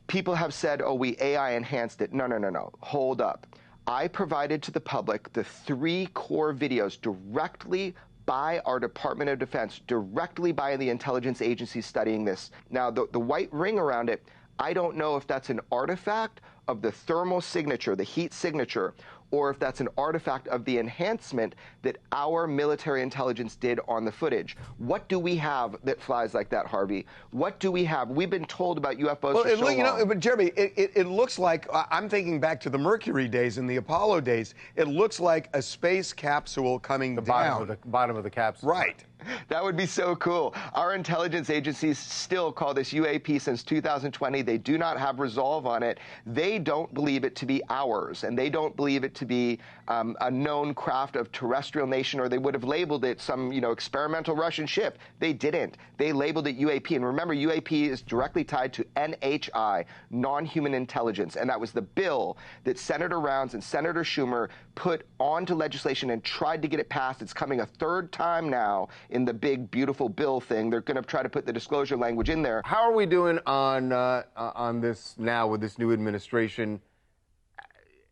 people have said, oh, we AI enhanced it. No. Hold up. I provided to the public the 3 core videos directly by our Department of Defense, directly by the intelligence agencies studying this. Now, the white ring around it, I don't know if that's an artifact of the thermal signature, the heat signature, or if that's an artifact of the enhancement that our military intelligence did on the footage. What do we have that flies like that, Harvey? What do we have? We've been told about UFOs for so long. But Jeremy, it looks like, I'm thinking back to the Mercury days and the Apollo days, it looks like a space capsule coming down. The bottom of the capsule. Right. That would be so cool. Our intelligence agencies still call this UAP since 2020. They do not have resolve on it. They don't believe it to be ours, and they don't believe it to be a known craft of terrestrial nation, or they would have labeled it some, experimental Russian ship. They didn't. They labeled it UAP. And remember, UAP is directly tied to NHI, non-human intelligence. And that was the bill that Senator Rounds and Senator Schumer put onto legislation and tried to get it passed. It's coming a 3rd time now in the big, beautiful bill thing. They're going to try to put the disclosure language in there. How are we doing on this now with this new administration?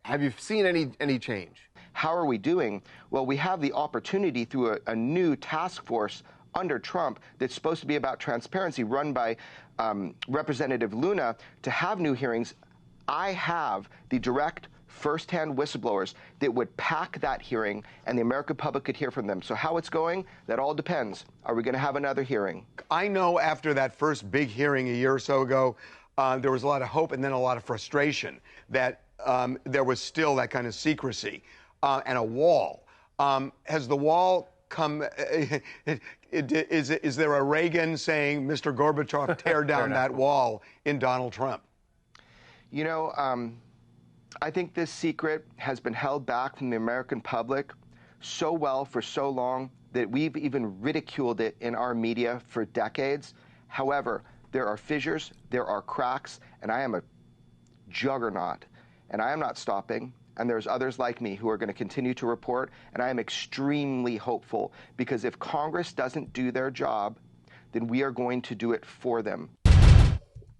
Have you seen any change? How are we doing? Well, we have the opportunity through a new task force under Trump that's supposed to be about transparency, run by Representative Luna, to have new hearings. I have the direct first-hand whistleblowers that would pack that hearing, and the American public could hear from them. So how it's going, that all depends. Are we going to have another hearing? I know after that first big hearing a year or so ago, there was a lot of hope and then a lot of frustration that there was still that kind of secrecy and a wall. Has the wall come? Is there a Reagan saying, Mr. Gorbachev, tear down that wall in Donald Trump? I think this secret has been held back from the American public so well for so long that we've even ridiculed it in our media for decades. However, there are fissures, there are cracks, and I am a juggernaut, and I am not stopping. And there's others like me who are going to continue to report, and I am extremely hopeful, because if Congress doesn't do their job, then we are going to do it for them.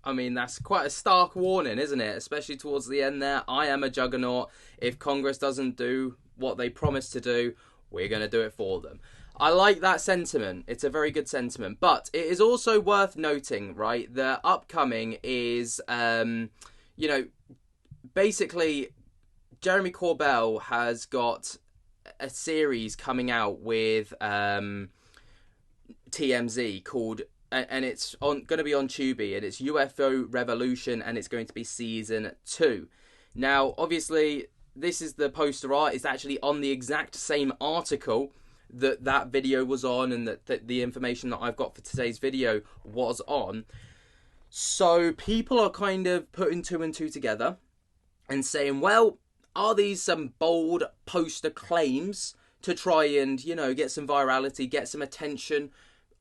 I mean, that's quite a stark warning, isn't it? Especially towards the end there. I am a juggernaut. If Congress doesn't do what they promised to do, we're going to do it for them. I like that sentiment. It's a very good sentiment. But it is also worth noting, right, that upcoming is, basically, Jeremy Corbell has got a series coming out with TMZ called, and it's going to be on Tubi, and it's UFO Revolution, and it's going to be season 2. Now, obviously, this is the poster art. It's actually on the exact same article that video was on, and that the information that I've got for today's video was on. So people are kind of putting 2 and 2 together and saying, well, are these some bold poster claims to try and, get some virality, get some attention,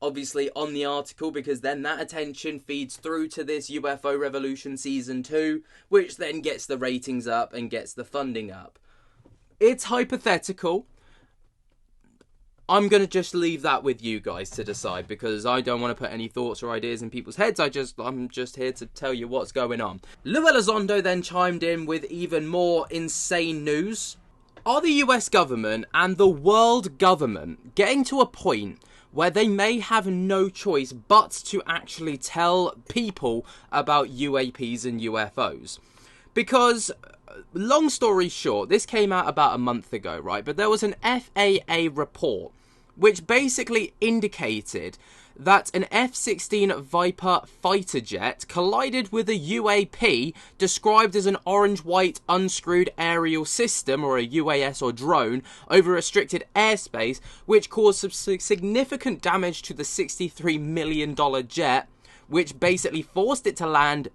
obviously, on the article, because then that attention feeds through to this UFO Revolution Season 2, which then gets the ratings up and gets the funding up. It's hypothetical. I'm going to just leave that with you guys to decide, because I don't want to put any thoughts or ideas in people's heads. I'm just here to tell you what's going on. Lou Elizondo then chimed in with even more insane news. Are the US government and the world government getting to a point where they may have no choice but to actually tell people about UAPs and UFOs? Because, long story short, this came out about a month ago, right? But there was an FAA report which basically indicated that an F-16 Viper fighter jet collided with a UAP described as an orange-white unscrewed aerial system, or a UAS or drone, over restricted airspace, which caused some significant damage to the $63 million jet, which basically forced it to land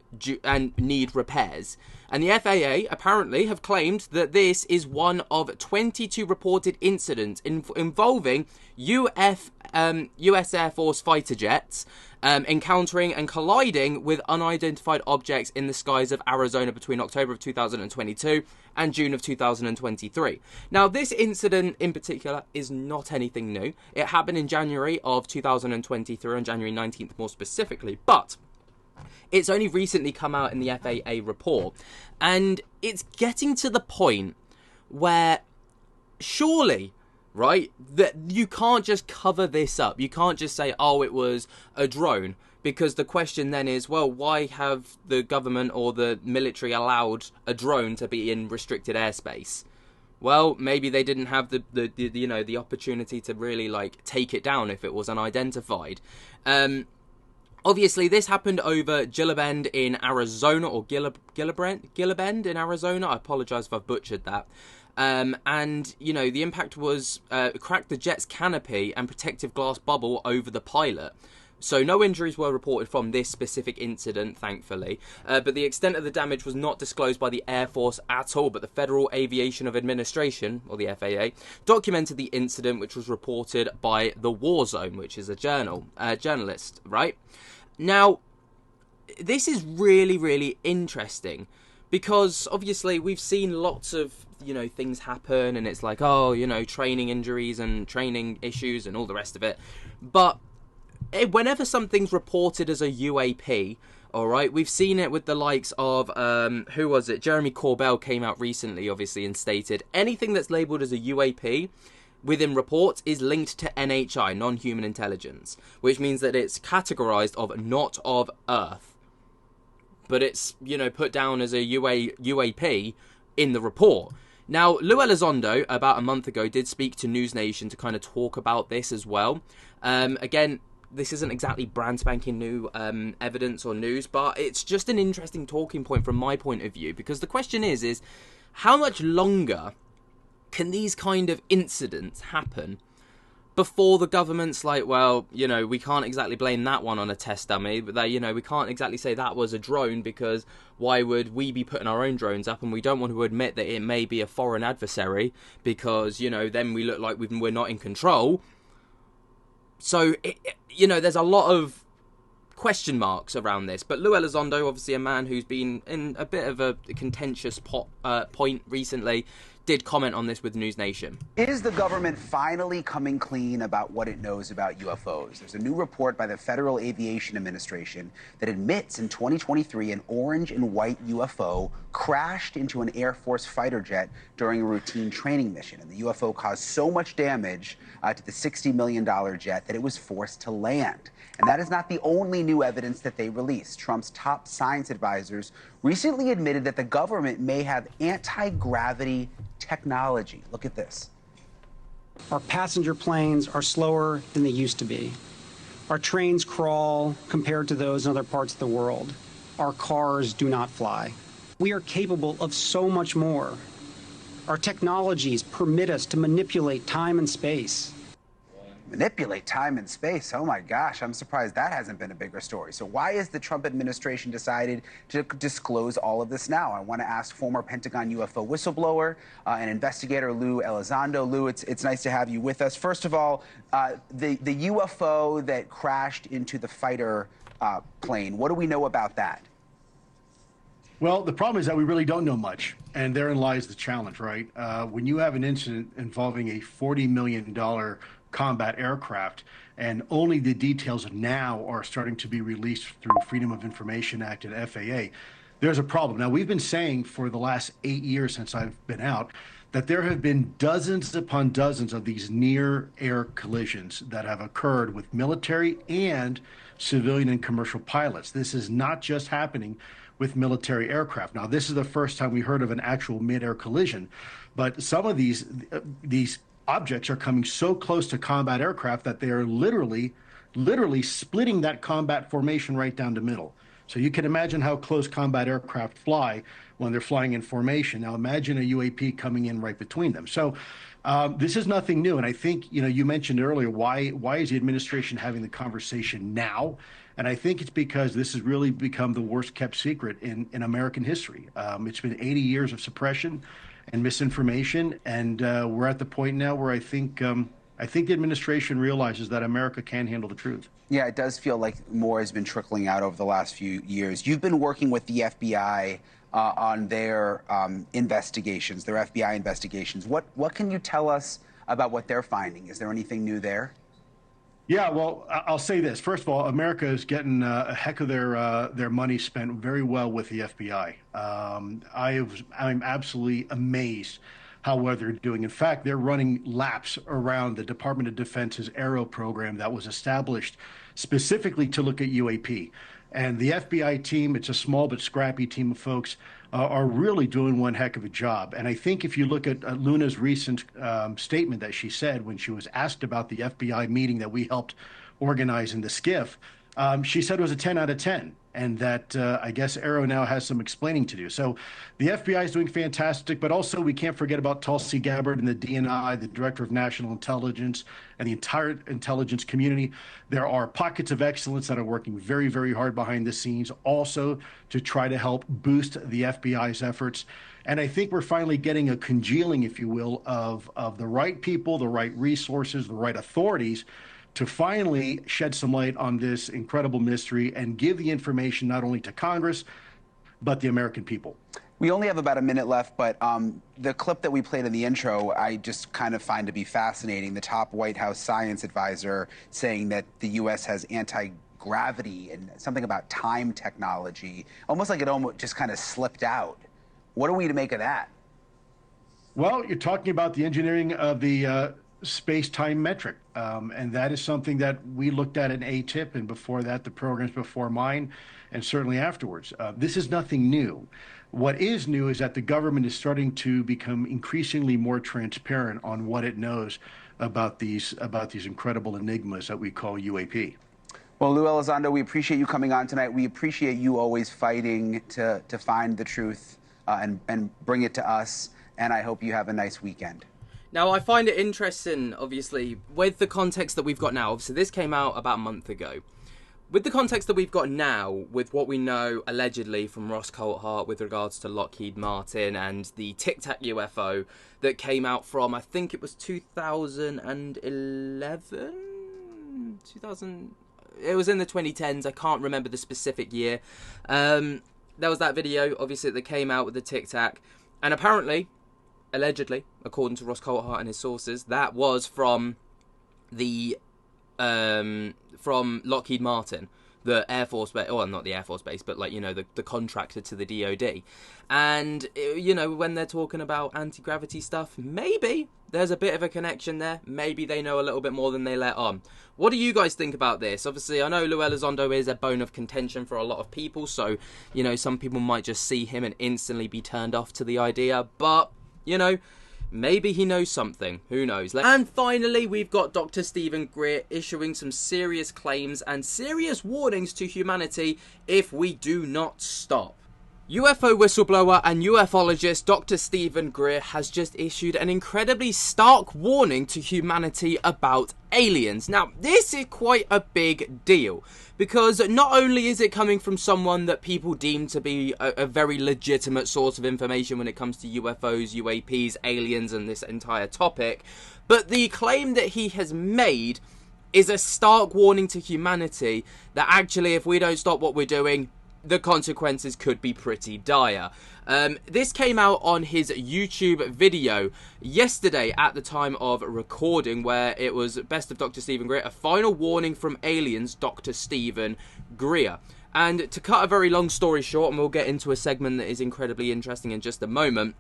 and need repairs. And the FAA apparently have claimed that this is one of 22 reported incidents involving US Air Force fighter jets encountering and colliding with unidentified objects in the skies of Arizona between October of 2022 and June of 2023. Now, this incident in particular is not anything new. It happened in January of 2023, on January 19th more specifically, but it's only recently come out in the FAA report, and it's getting to the point where surely, right, that you can't just cover this up. You can't just say, oh, it was a drone, because the question then is, well, why have the government or the military allowed a drone to be in restricted airspace? Well, maybe they didn't have the opportunity to really like take it down if it was unidentified. Obviously, this happened over Gillibend in Arizona, or Gillibend in Arizona. I apologise if I've butchered that. And, you know, the impact was cracked the jet's canopy and protective glass bubble over the pilot. So no injuries were reported from this specific incident, thankfully. But the extent of the damage was not disclosed by the Air Force at all. But the Federal Aviation Administration, or the FAA, documented the incident, which was reported by The War Zone, which is a journalist, right? Now, this is really, really interesting because obviously we've seen lots of, you know, things happen and it's like, oh, you know, training injuries and training issues and all the rest of it. But whenever something's reported as a UAP, all right, we've seen it with the likes of, who was it? Jeremy Corbell came out recently, obviously, and stated anything that's labelled as a UAP within reports is linked to NHI, non-human intelligence, which means that it's categorized of not of Earth, but it's, you know, put down as a UAP in the report. Now, Lou Elizondo, about a month ago, did speak to News Nation to kind of talk about this as well. Again, this isn't exactly brand spanking new evidence or news, but it's just an interesting talking point from my point of view, because the question is how much longer can these kind of incidents happen before the government's like, well, you know, we can't exactly blame that one on a test dummy, but you know, we can't exactly say that was a drone, because why would we be putting our own drones up, and we don't want to admit that it may be a foreign adversary, because, you know, then we look like we're not in control. So, you know, there's a lot of question marks around this. But Lou Elizondo, obviously a man who's been in a bit of a contentious point recently, did comment on this with News Nation. Is the government finally coming clean about what it knows about UFOs? There's a new report by the Federal Aviation Administration that admits in 2023 an orange and white UFO crashed into an Air Force fighter jet during a routine training mission. And the UFO caused so much damage to the $60 million jet that it was forced to land. And that is not the only new evidence that they released. Trump's top science advisors recently admitted that the government may have anti-gravity technology. Look at this. Our passenger planes are slower than they used to be. Our trains crawl compared to those in other parts of the world. Our cars do not fly. We are capable of so much more. Our technologies permit us to manipulate time and space. Manipulate time and space. Oh my gosh, I'm surprised that hasn't been a bigger story. So why has the Trump administration decided to disclose all of this now? I want to ask former Pentagon UFO whistleblower and investigator Lou Elizondo. Lou, it's nice to have you with us. First of all, the UFO that crashed into the fighter plane, what do we know about that? Well, the problem is that we really don't know much, and therein lies the challenge, right? When you have an incident involving a $40 million combat aircraft, and only the details now are starting to be released through Freedom of Information Act and FAA, there's a problem. Now, we've been saying for the last 8 years since I've been out that there have been dozens upon dozens of these near-air collisions that have occurred with military and civilian and commercial pilots. This is not just happening with military aircraft. Now, this is the first time we heard of an actual mid-air collision, but some of these objects are coming so close to combat aircraft that they are literally literally splitting that combat formation right down the middle. So you can imagine how close combat aircraft fly when they're flying in formation. Now imagine a UAP coming in right between them. So this is nothing new. And I think, you mentioned earlier, why is the administration having the conversation now? And I think it's because this has really become the worst kept secret in American history. It's been 80 years of suppression and misinformation. And we're at the point now where I think the administration realizes that America can handle the truth. Yeah, it does feel like more has been trickling out over the last few years. You've been working with the FBI on their investigations, their FBI investigations. What can you tell us about what they're finding? Is there anything new there? Yeah, well, I'll say this. First of all, America is getting a heck of their money spent very well with the FBI. I'm absolutely amazed how well they're doing. In fact, they're running laps around the Department of Defense's Aero program that was established specifically to look at UAP. And the FBI team, it's a small but scrappy team of folks, are really doing one heck of a job. And I think if you look at Luna's recent statement that she said when she was asked about the FBI meeting that we helped organize in the SCIF, she said it was a 10 out of 10. And that I guess Aero now has some explaining to do. So the FBI is doing fantastic, but also we can't forget about Tulsi Gabbard and the DNI, the Director of National Intelligence, and the entire intelligence community. There are pockets of excellence that are working very, very hard behind the scenes also to try to help boost the FBI's efforts. And I think we're finally getting a congealing, if you will, of the right people, the right resources, the right authorities to finally shed some light on this incredible mystery and give the information not only to Congress, but the American people. We only have about a minute left, but the clip that we played in the intro, I just kind of find to be fascinating. The top White House science advisor saying that the U.S. has anti-gravity and something about time technology, almost like it almost just kind of slipped out. What are we to make of that? Well, you're talking about the engineering of the space-time metric. And that is something that we looked at in ATIP, and before that, the programs before mine, and certainly afterwards. This is nothing new. What is new is that the government is starting to become increasingly more transparent on what it knows about these incredible enigmas that we call UAP. Well, Lou Elizondo, we appreciate you coming on tonight. We appreciate you always fighting to find the truth and bring it to us. And I hope you have a nice weekend. Now, I find it interesting, obviously, with the context that we've got now. Obviously, this came out about a month ago. With the context that we've got now, with what we know allegedly from Ross Coulthart with regards to Lockheed Martin and the Tic Tac UFO that came out from, I think it was 2011? It was in the 2010s. I can't remember the specific year. There was that video, obviously, that came out with the Tic Tac. And apparently, allegedly, according to Ross Coulthart and his sources, that was from the from Lockheed Martin, the Air Force base, well, not the Air Force base, but the contractor to the DoD. And when they're talking about anti-gravity stuff, maybe there's a bit of a connection there. Maybe they know a little bit more than they let on. What do you guys think about this? Obviously, I know Lou Elizondo is a bone of contention for a lot of people, so some people might just see him and instantly be turned off to the idea, but maybe he knows something. Who knows? And finally, we've got Dr. Stephen Greer issuing some serious claims and serious warnings to humanity if we do not stop. UFO whistleblower and ufologist Dr. Stephen Greer has just issued an incredibly stark warning to humanity about aliens. Now, this is quite a big deal, because not only is it coming from someone that people deem to be a very legitimate source of information when it comes to UFOs, UAPs, aliens, and this entire topic, but the claim that he has made is a stark warning to humanity that actually, if we don't stop what we're doing, the consequences could be pretty dire. This came out on his YouTube video yesterday at the time of recording, where it was Best of Dr. Stephen Greer, a final warning from aliens, Dr. Stephen Greer. And to cut a very long story short, and we'll get into a segment that is incredibly interesting in just a moment,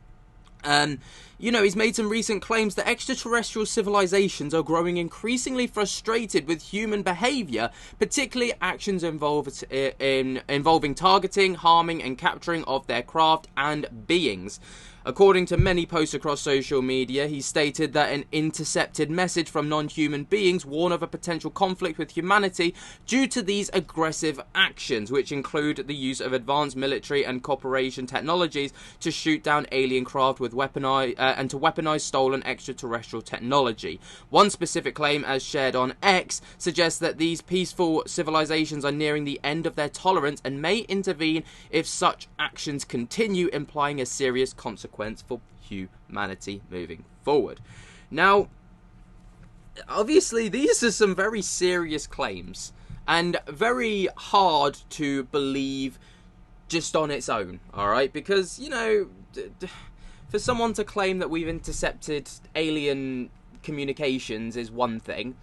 he's made some recent claims that extraterrestrial civilizations are growing increasingly frustrated with human behavior, particularly actions involving targeting, harming, and capturing of their craft and beings. According to many posts across social media, he stated that an intercepted message from non-human beings warn of a potential conflict with humanity due to these aggressive actions, which include the use of advanced military and cooperation technologies to shoot down alien craft with weaponize stolen extraterrestrial technology. One specific claim, as shared on X, suggests that these peaceful civilizations are nearing the end of their tolerance and may intervene if such actions continue, implying a serious consequence for humanity moving forward. Now, obviously, these are some very serious claims and very hard to believe just on its own, all right? Because, you know, for someone to claim that we've intercepted alien communications is one thing.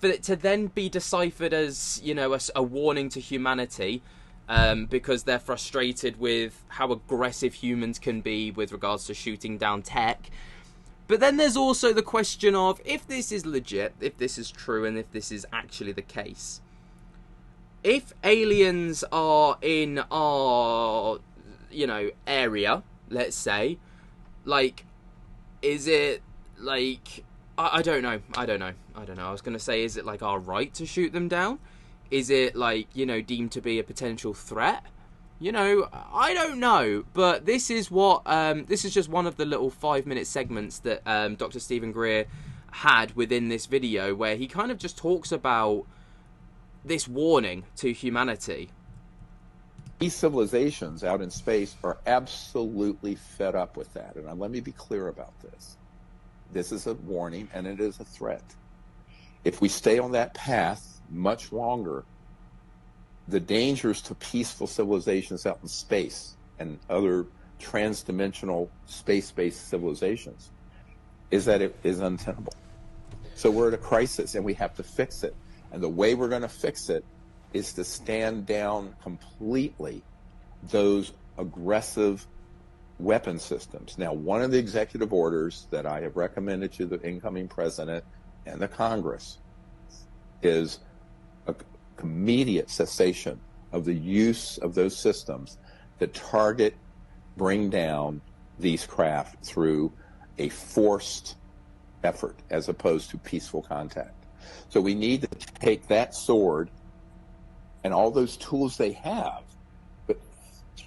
For it to then be deciphered as, you know, a warning to humanity, because they're frustrated with how aggressive humans can be with regards to shooting down tech. But then there's also the question of, if this is legit, if this is true, and if this is actually the case, if aliens are in our, you know, area, let's say, like, is it, like, I don't know. I was going to say, is it, like, our right to shoot them down? Is it, like, you know, deemed to be a potential threat? You know, I don't know. But this is what, this is just one of the little 5-minute segments that Dr. Stephen Greer had within this video, where he kind of just talks about this warning to humanity. These civilizations out in space are absolutely fed up with that. And let me be clear about this. This is a warning, and it is a threat. If we stay on that path much longer, the dangers to peaceful civilizations out in space and other transdimensional space-based civilizations is that it is untenable. So we're at a crisis, and we have to fix it. And the way we're going to fix it is to stand down completely those aggressive weapon systems. Now, one of the executive orders that I have recommended to the incoming president and the Congress is a immediate cessation of the use of those systems that target, bring down these craft through a forced effort as opposed to peaceful contact. So we need to take that sword and all those tools they have, but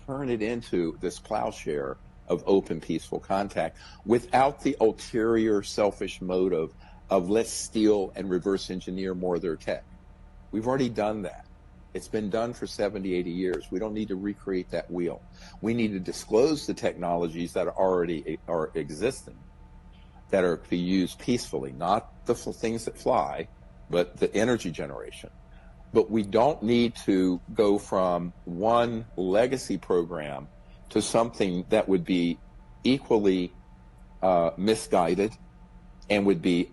turn it into this plowshare of open, peaceful contact without the ulterior, selfish motive of let's steal and reverse engineer more of their tech. We've already done that. It's been done for 70, 80 years. We don't need to recreate that wheel. We need to disclose the technologies that already are existing, that are to be used peacefully, not the things that fly, but the energy generation. But we don't need to go from one legacy program to something that would be equally misguided and would be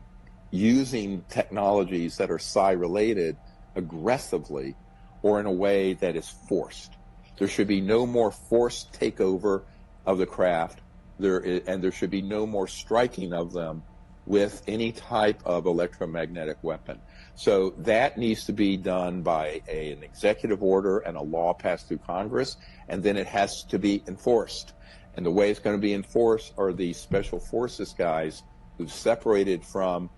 using technologies that are psi-related aggressively or in a way that is forced. There should be no more forced takeover of the craft, and there should be no more striking of them with any type of electromagnetic weapon. So that needs to be done by an executive order and a law passed through Congress, and then it has to be enforced. And the way it's going to be enforced are the special forces guys who've separated from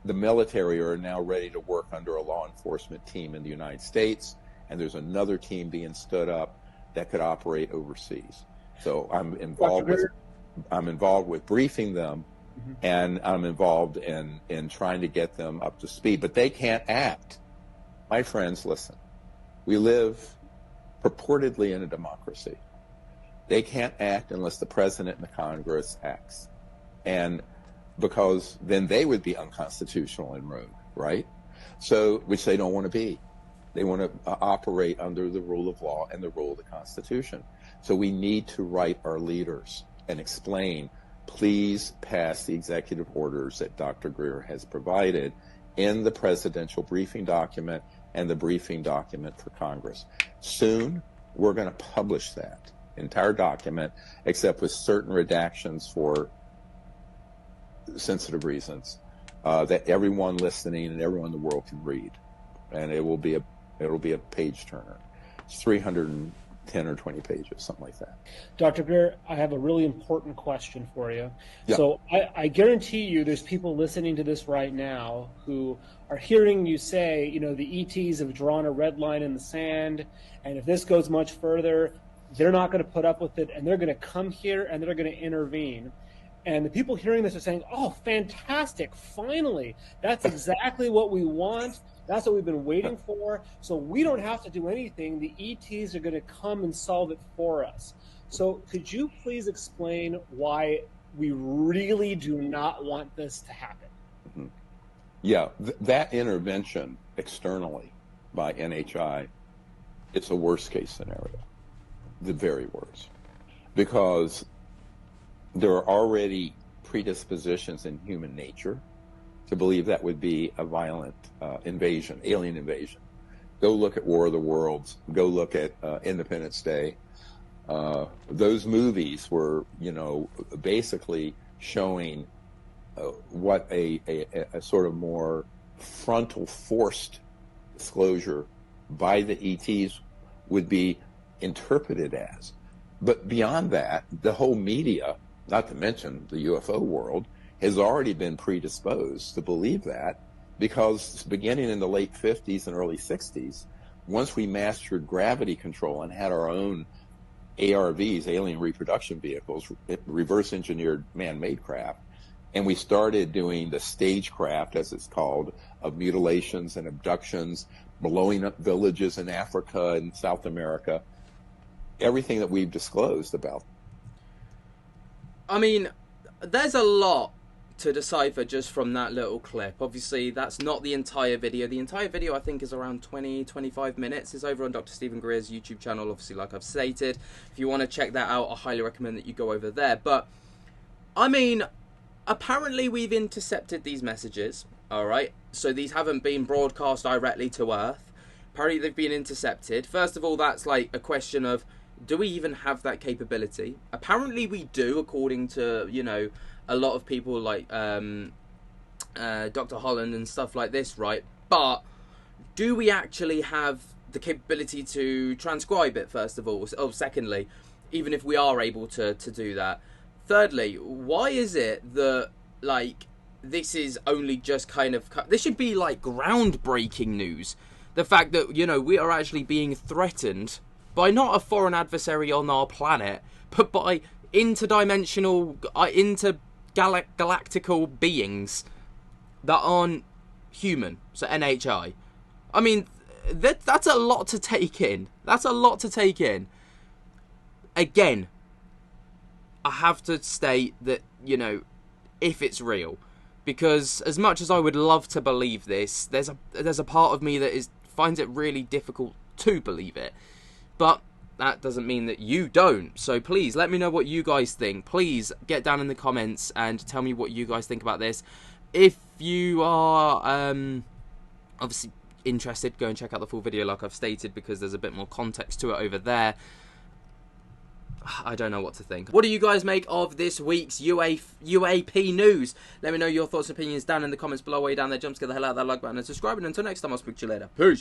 the military are now ready to work under a law enforcement team in the United States, and there's another team being stood up that could operate overseas. So I'm involved with briefing them, and I'm involved in trying to get them up to speed. But they can't act. My friends, listen. We live purportedly in a democracy. They can't act unless the president and the Congress acts. And because then they would be unconstitutional and rogue, right? So, which they don't want to be. They want to operate under the rule of law and the rule of the Constitution. So we need to write our leaders and explain, please pass the executive orders that Dr. Greer has provided in the presidential briefing document and the briefing document for Congress. Soon, we're going to publish that entire document, except with certain redactions for sensitive reasons, that everyone listening and everyone in the world can read, and it'll be a page turner. It's 300 10 or 20 pages, something like that. Dr. Greer, I have a really important question for you. Yeah. So I guarantee you there's people listening to this right now who are hearing you say, you know, the ETs have drawn a red line in the sand, and if this goes much further, they're not going to put up with it, and they're going to come here and they're going to intervene. And the people hearing this are saying, oh, fantastic, finally, that's exactly what we want. That's what we've been waiting for. So we don't have to do anything. The ETs are going to come and solve it for us. So could you please explain why we really do not want this to happen? Mm-hmm. Yeah, that intervention externally by NHI, it's a worst case scenario, the very worst, because there are already predispositions in human nature to believe that would be a violent invasion, alien invasion. Go look at War of the Worlds. Go look at Independence Day. Those movies were, you know, basically showing what a sort of more frontal forced disclosure by the ETs would be interpreted as. But beyond that, the whole media, not to mention the UFO world, has already been predisposed to believe that, because beginning in the late 50s and early 60s, once we mastered gravity control and had our own ARVs, alien reproduction vehicles, reverse engineered man-made craft, and we started doing the stagecraft, as it's called, of mutilations and abductions, blowing up villages in Africa and South America, everything that we've disclosed about. I mean, there's a lot to decipher just from that little clip. Obviously, that's not the entire video. The entire video, I think, is around 20-25 minutes. It's over on Dr. Stephen Greer's YouTube channel, obviously, like I've stated. If you want to check that out, I highly recommend that you go over there. But, I mean, apparently we've intercepted these messages, alright? So these haven't been broadcast directly to Earth. Apparently they've been intercepted. First of all, that's like a question of, do we even have that capability? Apparently we do, according to, you know, a lot of people like Dr. Holland and stuff like this, right? But do we actually have the capability to transcribe it, first of all? Oh, secondly, even if we are able to do that. Thirdly, why is it that, like, this is only just kind of... This should be, like, groundbreaking news. The fact that, you know, we are actually being threatened by not a foreign adversary on our planet, but by interdimensional, intergalactical beings that aren't human, so NHI. I mean, that's a lot to take in. That's a lot to take in. Again, I have to state that, you know, if it's real, because as much as I would love to believe this, there's a part of me that finds it really difficult to believe it. But that doesn't mean that you don't. So please let me know what you guys think. Please get down in the comments and tell me what you guys think about this. If you are obviously interested, go and check out the full video like I've stated, because there's a bit more context to it over there. I don't know what to think. What do you guys make of this week's UAP news? Let me know your thoughts and opinions down in the comments below. Way down there, jump, get the hell out of that like button and subscribe. And until next time, I'll speak to you later. Peace.